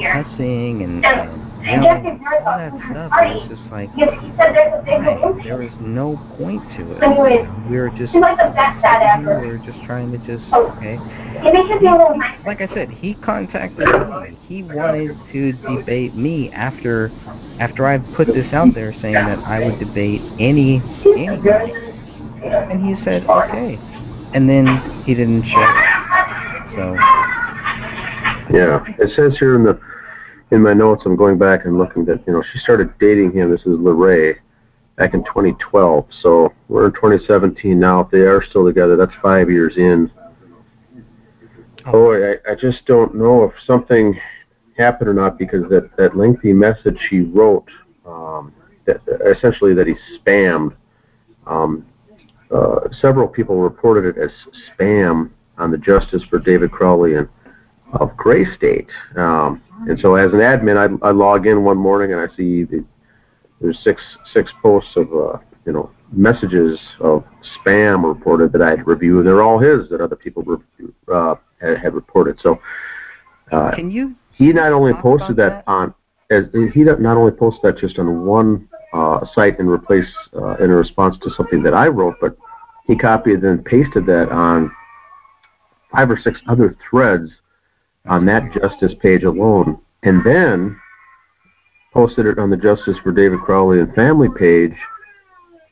cussing and yelling, all that stuff. It was just like, there was no point to it. We were just trying to just, okay. Like I said, he contacted me. He wanted to debate me after I put this out there saying that I would debate any guy. And he said, okay. And then he didn't show up. So. Yeah, it says here in my notes, I'm going back and looking that, she started dating him, this is Lorraine, back in 2012. So we're in 2017 now. If they are still together, that's 5 years in. Boy, I just don't know if something happened or not, because that lengthy message he wrote, essentially that he spammed, several people reported it as spam on the Justice for David Crowley of Gray State. And so as an admin, I log in one morning and I see there's six posts of messages of spam reported that I had reviewed, and they're all his that other people had reported. So can you? He not only posted that not only posted that just on one site in response to something that I wrote, but he copied and pasted that on 5 or 6 other threads on that Justice page alone, and then posted it on the Justice for David Crowley and Family page,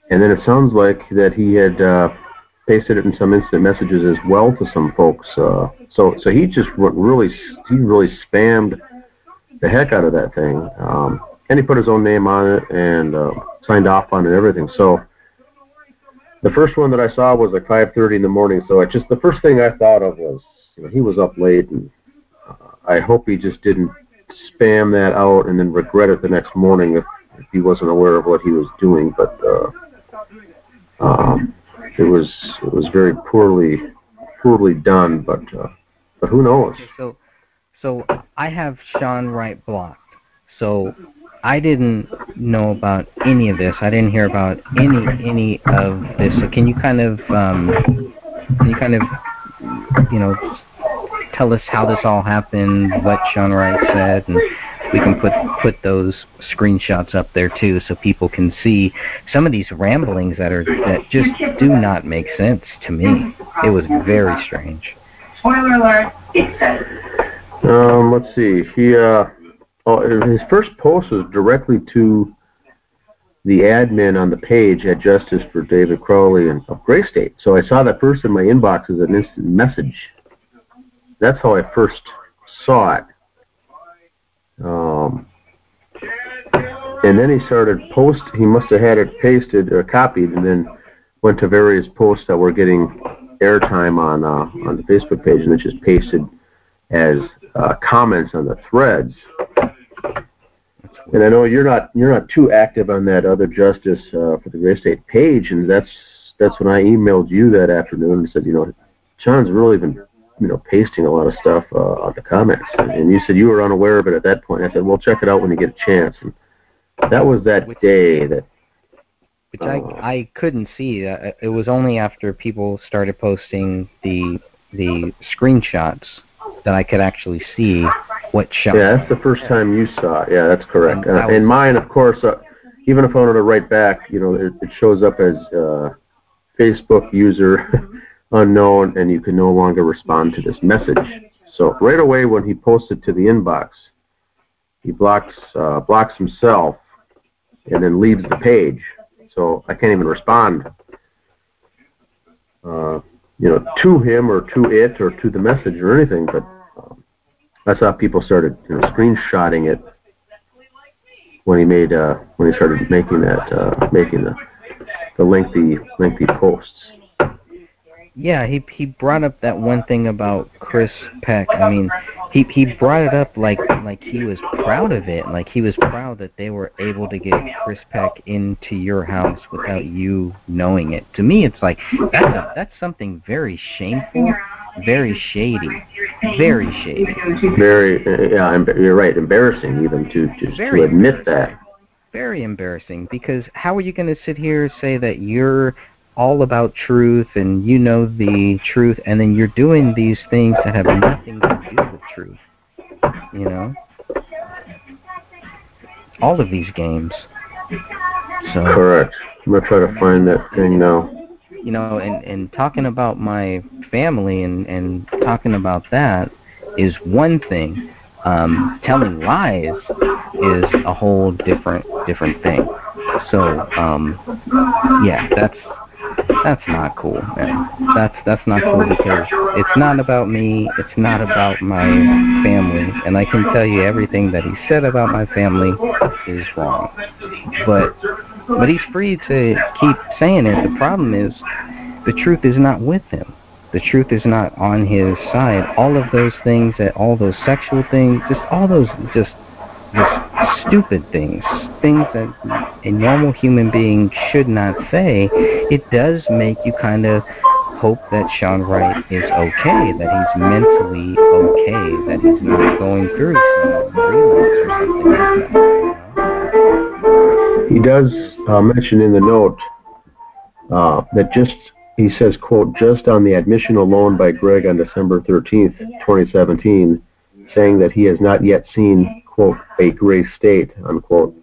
and then it sounds like that he had pasted it in some instant messages as well to some folks. So he just really spammed the heck out of that thing, and he put his own name on it and signed off on it and everything. So the first one that I saw was like 5:30 in the morning. So the first thing I thought of was, he was up late, and I hope he just didn't spam that out and then regret it the next morning if he wasn't aware of what he was doing. But it was very poorly done. But who knows? So I have Sean Wright blocked. So I didn't know about any of this. I didn't hear about any of this. So can you kind of tell us how this all happened, what Sean Wright said, and we can put those screenshots up there too, so people can see some of these ramblings that just do not make sense to me. It was very strange. Spoiler alert, it says. Let's see. His first post was directly to the admin on the page at Justice for David Crowley of Gray State. So I saw that first in my inbox as an instant message. That's how I first saw it. And then he started he must have had it pasted or copied, and then went to various posts that were getting airtime on the Facebook page, and it just pasted as comments on the threads. And I know you're not too active on that other Justice for the Gray State page, and that's when I emailed you that afternoon and said, Sean's really been pasting a lot of stuff on the comments, and you said you were unaware of it at that point. I said, well, check it out when you get a chance. And that was that day that. Which I couldn't see. It was only after people started posting the screenshots that I could actually see what shot. Yeah, that's the first time you saw it. Yeah, that's correct. And mine, of course, even if I wanted to write back, it shows up as Facebook user unknown, and you can no longer respond to this message. So right away when he posted to the inbox, he blocks himself and then leaves the page. So I can't even respond, to him or to it or to the message or anything. But I saw people started screenshotting it when he started making the lengthy posts. Yeah, he brought up that one thing about Chris Peck. I mean, he brought it up like he was proud of it, like he was proud that they were able to get Chris Peck into your house without you knowing it. To me, it's like that's something very shameful, very shady, very shady. You're right, embarrassing even to admit that. Very embarrassing, because how are you going to sit here and say that you're all about truth and you know the truth, and then you're doing these things that have nothing to do with truth? All of these games. So correct. I'm gonna try to find that thing now. And talking about my family and talking about that is one thing. Telling lies is a whole different thing. So yeah, that's not cool, man. That's not cool, because it's not about me, it's not about my family, and I can tell you everything that he said about my family is wrong. But he's free to keep saying it. The problem is the truth is not with him. The truth is not on his side. All of those things, all those sexual things, just stupid things that a normal human being should not say, it does make you kind of hope that Sean Wright is okay, that he's mentally okay, that he's not going through some relapse or something like that. He does mention in the note that he says, quote, just on the admission alone by Greg on December 13th, 2017, saying that he has not yet seen, quote, a gray state, unquote,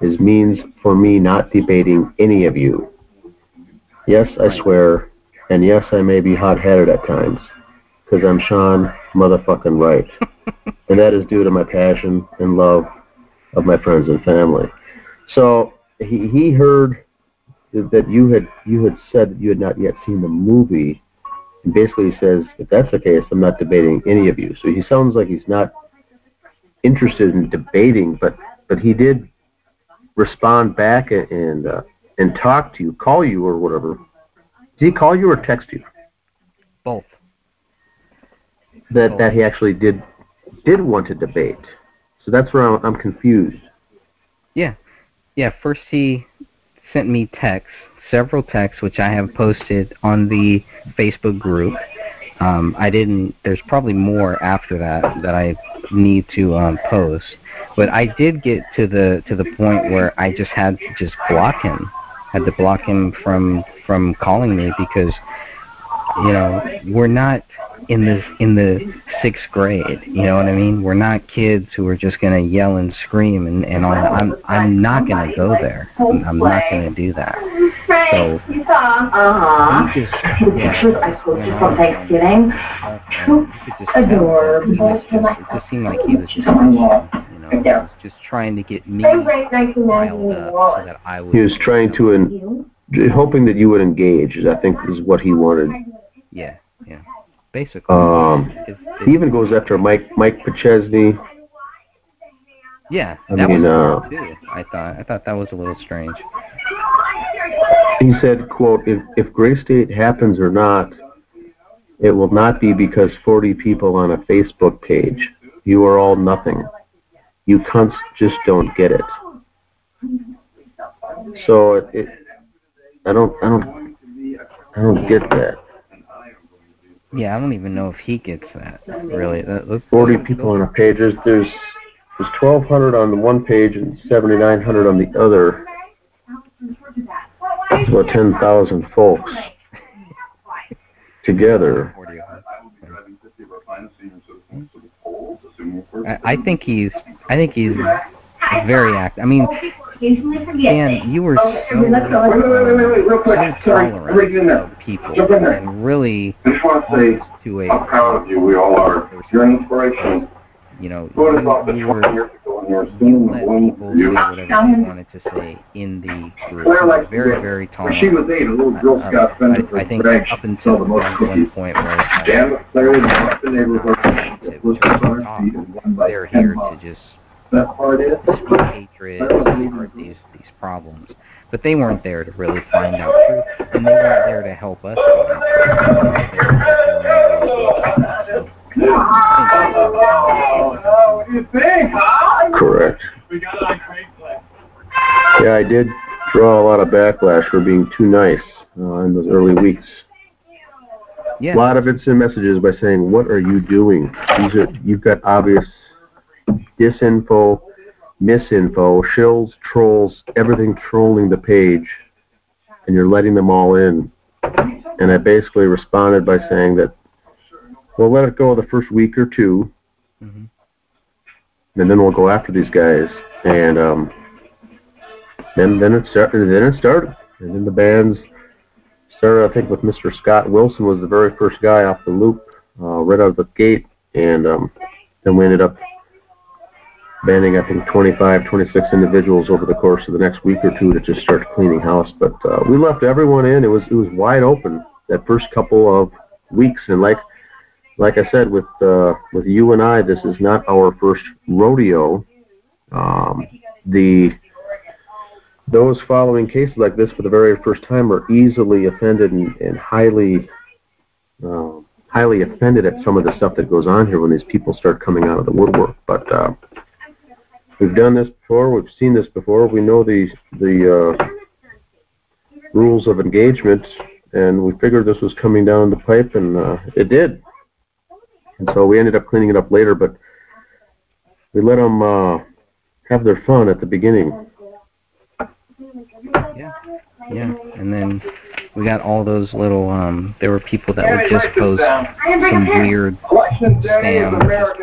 is means for me not debating any of you. Yes, I swear, and yes, I may be hot-headed at times, because I'm Sean motherfucking Wright, and that is due to my passion and love of my friends and family. So he heard that you had said that you had not yet seen the movie, and basically he says, if that's the case, I'm not debating any of you. So he sounds like he's not interested in debating, but he did respond back and talk to you, call you or whatever. Did he call you or text you? Both. That he actually did want to debate. So that's where I'm confused. Yeah. First he sent me several texts, which I have posted on the Facebook group. There's probably more after that I need to post, but I did get to the point where I just had to block him. Had to block him from calling me, because you know, we're not in the 6th grade. You know what I mean? We're not kids who are just gonna yell and scream and all. I'm not gonna go there. I'm not gonna do that. So pictures I posted from Thanksgiving. Adorable. It just seemed like he was just, he was just trying to get me riled up so that I would. He was trying to, hoping that you would engage. I think is what he wanted. Yeah. Basically. He even goes after Mike Pachesney. Yeah, that was too. I thought that was a little strange. He said, quote, if Gray State happens or not, it will not be because 40 people on a Facebook page. You are all nothing. You cunts just don't get it. So I don't get that. Yeah, I don't even know if he gets that, really. 40 people on a page. There's 1,200 on the one page and 7,900 on the other. That's about 10,000 folks together. I think he's very active. I mean, Dan, you were so tolerant of people and really almost to a. How proud of you we all are. You're an inspiration. You know, you let people say whatever they wanted to say in the group. Very, very tolerant. She was 8, a little Girl Scout friend of I think up until one point where they're here to just speak hatred, start these problems. But they weren't there to really find out truth, and they weren't there to help us find truth. What do you think, huh? Correct. Yeah, I did draw a lot of backlash for being too nice in those early weeks. Yeah. A lot of it's in messages by saying, what are you doing? You've got obvious disinfo, misinfo, shills, trolls, everything trolling the page, and you're letting them all in. And I basically responded by saying that, well, let it go the first week or two, and then we'll go after these guys. And then it started. And then the bands started, I think, with Mr. Scott Wilson was the very first guy off the loop, right out of the gate. And then we ended up banning, I think, 25, 26 individuals over the course of the next week or two to just start cleaning house. But we left everyone in. It was wide open that first couple of weeks. And like I said, with you and I, this is not our first rodeo. Those following cases like this for the very first time are easily offended and highly offended at some of the stuff that goes on here when these people start coming out of the woodwork. But we've done this before. We've seen this before. We know the rules of engagement, and we figured this was coming down the pipe, and it did. And so we ended up cleaning it up later, but we let them have their fun at the beginning. Yeah, and then we got all those little, there were people that would just post some weird spam, just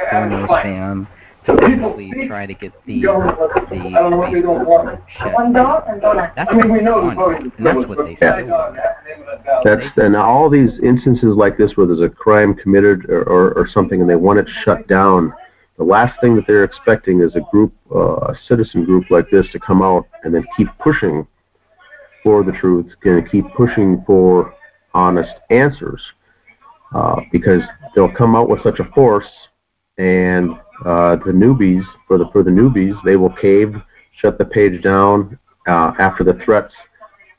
corner spam, to basically try to get the Facebook shut down. That's fun, and that's what they said. And all these instances like this where there's a crime committed or something and they want it shut down, the last thing that they're expecting is a group, a citizen group like this to come out and then keep pushing for the truth, going to keep pushing for honest answers, because they'll come out with such a force, and the newbies, for the newbies, they will cave, shut the page down after the threats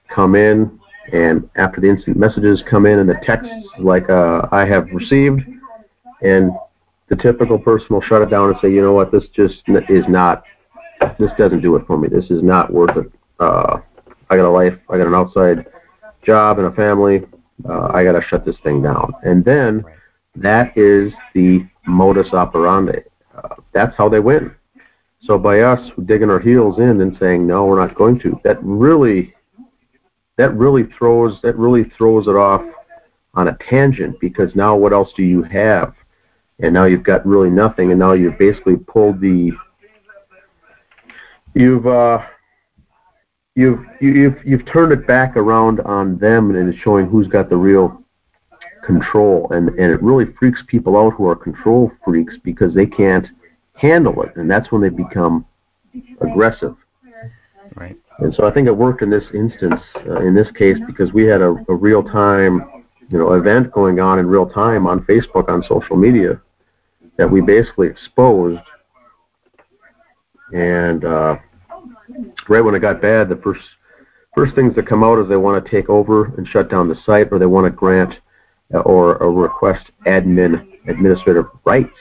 come in, and after the instant messages come in, and the texts like I have received, and the typical person will shut it down and say, you know what, this just is not, this doesn't do it for me. This is not worth it. I got a life, I got an outside job and a family, I got to shut this thing down. And then that is the modus operandi. That's how they win. So by us digging our heels in and saying, no, we're not going to, that really throws it off on a tangent, because now what else do you have? And now you've got really nothing, and now you've basically pulled the you've turned it back around on them, and it's showing who's got the real control, and it really freaks people out who are control freaks, because they can't handle it, and that's when they become aggressive. Right. And so I think it worked in this instance, in this case, because we had a real-time, event going on in real time on Facebook, on social media, that we basically exposed. And right when it got bad, the first things that come out is they want to take over and shut down the site, or they want to grant or request administrative rights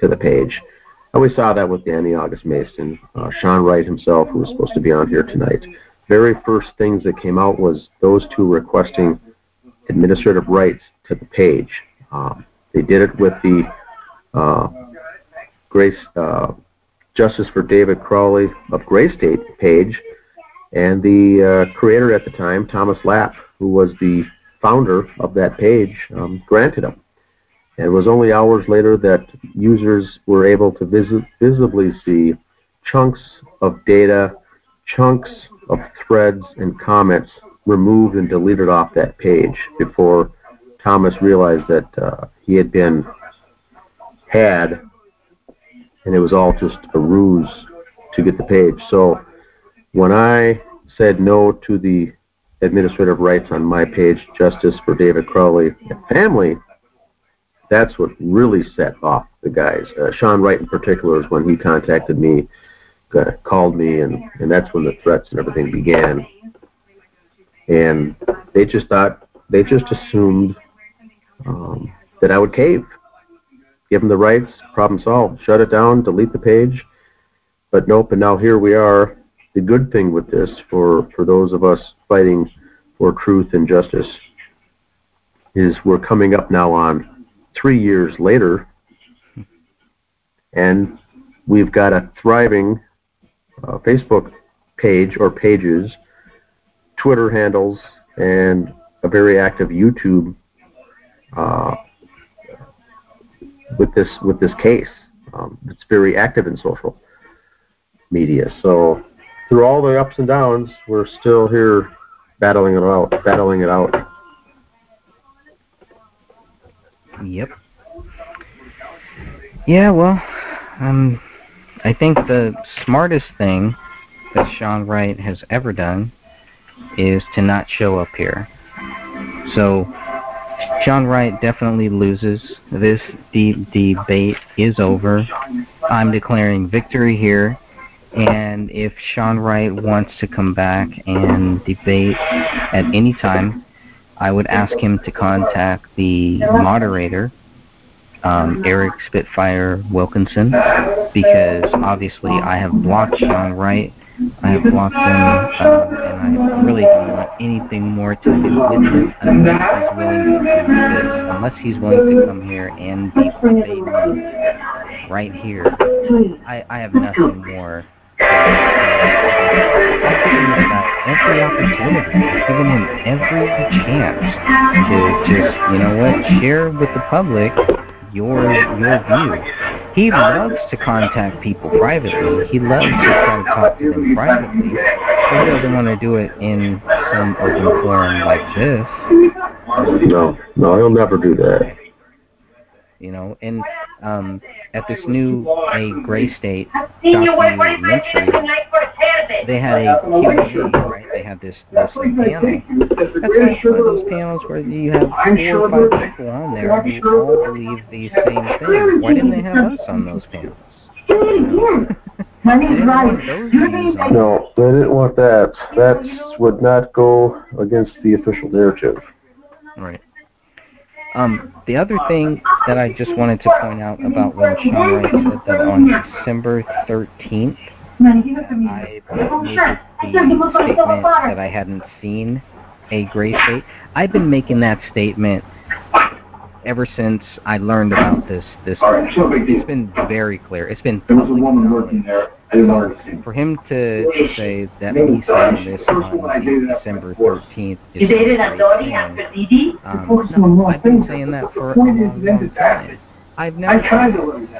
to the page. And we saw that with Danny August Mason, Sean Wright himself, who was supposed to be on here tonight. Very first things that came out was those two requesting administrative rights to the page. They did it with the Justice for David Crowley of Gray State page, and the creator at the time, Thomas Lapp, who was the founder of that page, granted them. And it was only hours later that users were able to visibly see chunks of data, chunks of threads and comments removed and deleted off that page before Thomas realized that he had been had, and it was all just a ruse to get the page. So when I said no to the administrative rights on my page, Justice for David Crowley and Family, that's what really set off the guys. Sean Wright in particular is when he contacted me, called me, and that's when the threats and everything began. And they just assumed that I would cave. Give them the rights, problem solved. Shut it down, delete the page. But nope, and now here we are. The good thing with this, for those of us fighting for truth and justice, is we're coming up now on 3 years later, and we've got a thriving Facebook page or pages, Twitter handles, and a very active YouTube with this case. It's very active in social media. So through all the ups and downs, we're still here battling it out. Yep. Yeah, well, I think the smartest thing that Sean Wright has ever done is to not show up here. So Sean Wright definitely loses. This debate is over. I'm declaring victory here. And if Sean Wright wants to come back and debate at any time, I would ask him to contact the moderator, Eric Spitfire Wilkinson, because obviously I have blocked Sean Wright. I have blocked him, and I really don't want anything more to do with him unless he's willing to come here and debate me right here. I have nothing more. I've given him every opportunity. I've given him every chance to just, share with the public your view. He loves to contact people privately. He loves to try to talk to them privately. But he doesn't want to do it in some open forum like this. No, he'll never do that. And at this new Gray State documentary, they had a Q&A, right? They had this panel. That's one of those panels where you have 4 or 5 people on there who all believe the same thing. Why didn't they have us on those panels? No, they didn't want that. That would not go against the official narrative. Right. The other thing that I just wanted to point out about when Sean Wright said that on December 13th, I made the statement that I hadn't seen a Gray State. I've been making that statement ever since I learned about this. It's been very clear. It's been there was a woman working there. for him to say that me saying this on December 13th is a great thing. No, I've been saying that for a long time. I've never,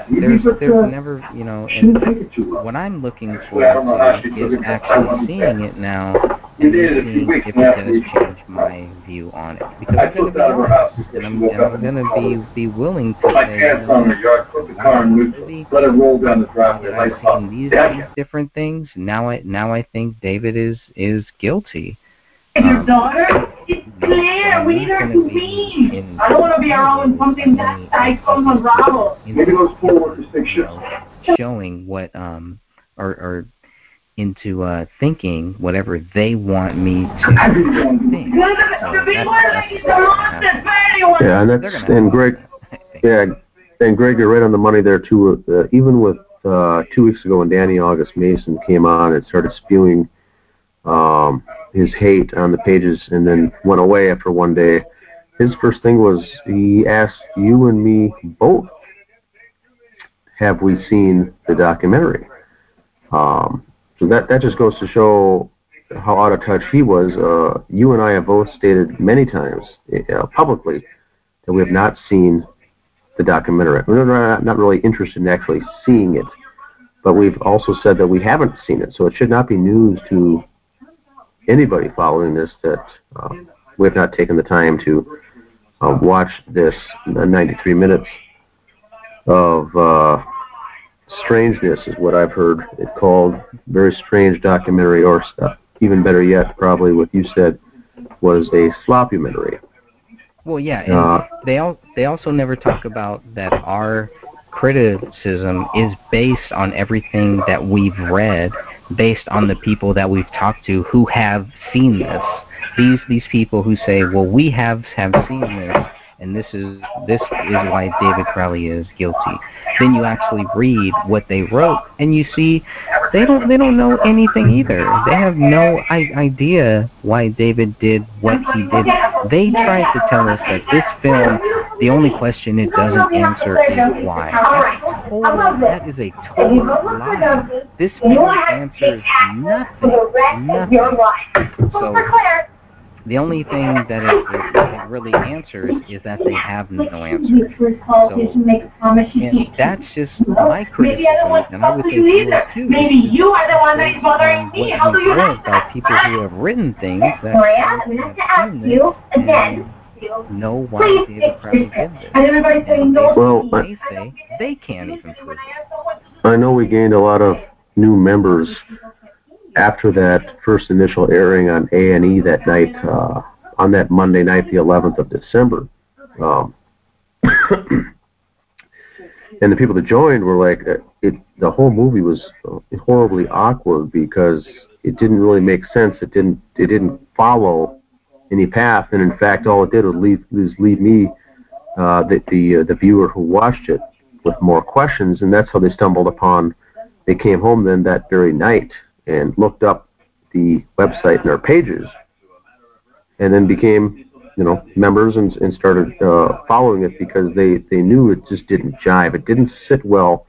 there's never, you know, and what I'm looking forward to is actually seeing it now and seeing if it does change my view on it. Because I'm going to be honest, and I'm going to be willing to say, let it roll down the driveway. I've seen these different things. Now I think David is guilty. Your daughter? It's Claire. We need her to be. I don't want to be around when something that I come unravel. Maybe those poor workers take shifts. Showing what or into thinking whatever they want me to think. Yeah, and Greg. Yeah, and Greg, you're right on the money there too. Even with 2 weeks ago when Danny August Mason came on and started spewing his hate on the pages and then went away after one day, his first thing was he asked you and me both, have we seen the documentary? So that just goes to show how out of touch he was. You and I have both stated many times publicly that we have not seen the documentary. We're not really interested in actually seeing it, but we've also said that we haven't seen it, so it should not be news to anybody following this that we have not taken the time to watch this 93 minutes of strangeness is what I've heard it called. Very strange documentary, or even better yet, probably what you said was a sloppy-mentary. Well, yeah, and they also never talk about that our criticism is based on everything that we've read, based on the people that we've talked to who have seen this. These people who say, well, we have seen this, and this is why David Crowley is guilty. Then you actually read what they wrote, and you see they don't know anything either. They have no idea why David did what he did. They tried to tell us that this film, the only question it doesn't answer is why. That is a total lie. This film answers nothing. So the only thing that it really answers is that they have no answer. And that's just my criticism, and I would think yours too. Maybe you are the one that is bothering me. How do you read by people who have written things that have seen this and know why David Crowley did this. And they say they can't even prove it. I know we gained a lot of new members after that first initial airing on A&E that night, on that Monday night, the 11th of December. And the people that joined were like, the whole movie was horribly awkward because it didn't really make sense. It didn't follow any path, and in fact, all it did was leave me, the viewer who watched it, with more questions, and that's how they stumbled upon. They came home then that very night and looked up the website and our pages, and then became, members and started following it because they knew it just didn't jive. It didn't sit well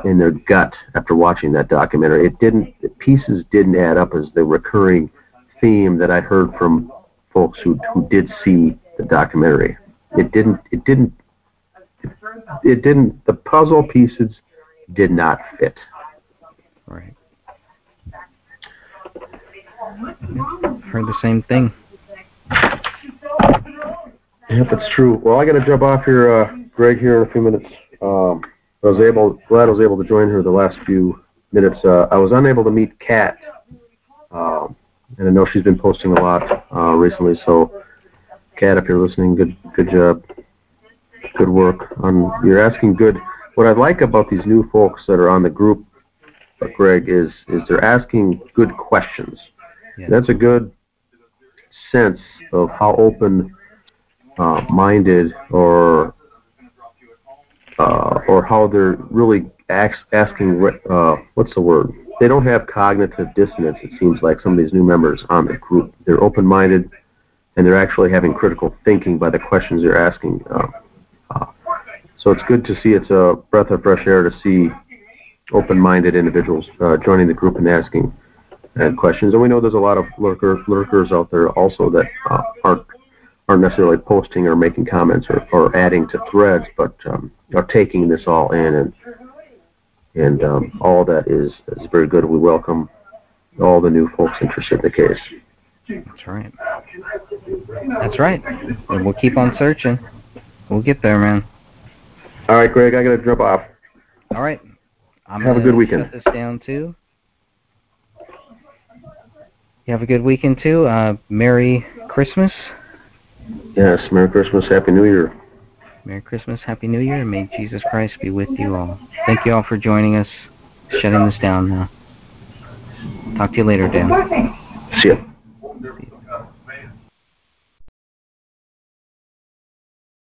in their gut after watching that documentary. The pieces didn't add up as the recurring theme that I heard from folks who did see the documentary. It didn't. The puzzle pieces did not fit. Right. Heard the same thing. Yep, it's true. Well, I got to jump off here, Greg, here in a few minutes. Glad I was able to join her the last few minutes. I was unable to meet Kat, and I know she's been posting a lot recently. So, Kat, if you're listening, good job, good work. You're asking good. What I like about these new folks that are on the group, Greg, is they're asking good questions. Yeah. That's a good sense of how open-minded or how they're really asking. What's the word? They don't have cognitive dissonance. It seems like some of these new members on the group. They're open-minded, and they're actually having critical thinking by the questions they're asking. So it's good to see. It's a breath of fresh air to see open-minded individuals joining the group and asking questions. And we know there's a lot of lurkers out there also that aren't necessarily posting or making comments or adding to threads, but are taking this all in, and all of that is very good. We welcome all the new folks interested in the case. That's right. That's right. And we'll keep on searching. We'll get there, man. All right, Greg, I got to jump off. All right. Have a good weekend. Shut this down too. You have a good weekend too. Merry Christmas. Yes, Merry Christmas, Happy New Year. Merry Christmas, Happy New Year, and may Jesus Christ be with you all. Thank you all for joining us. Shutting this down now. Talk to you later, Dan. See ya. See you.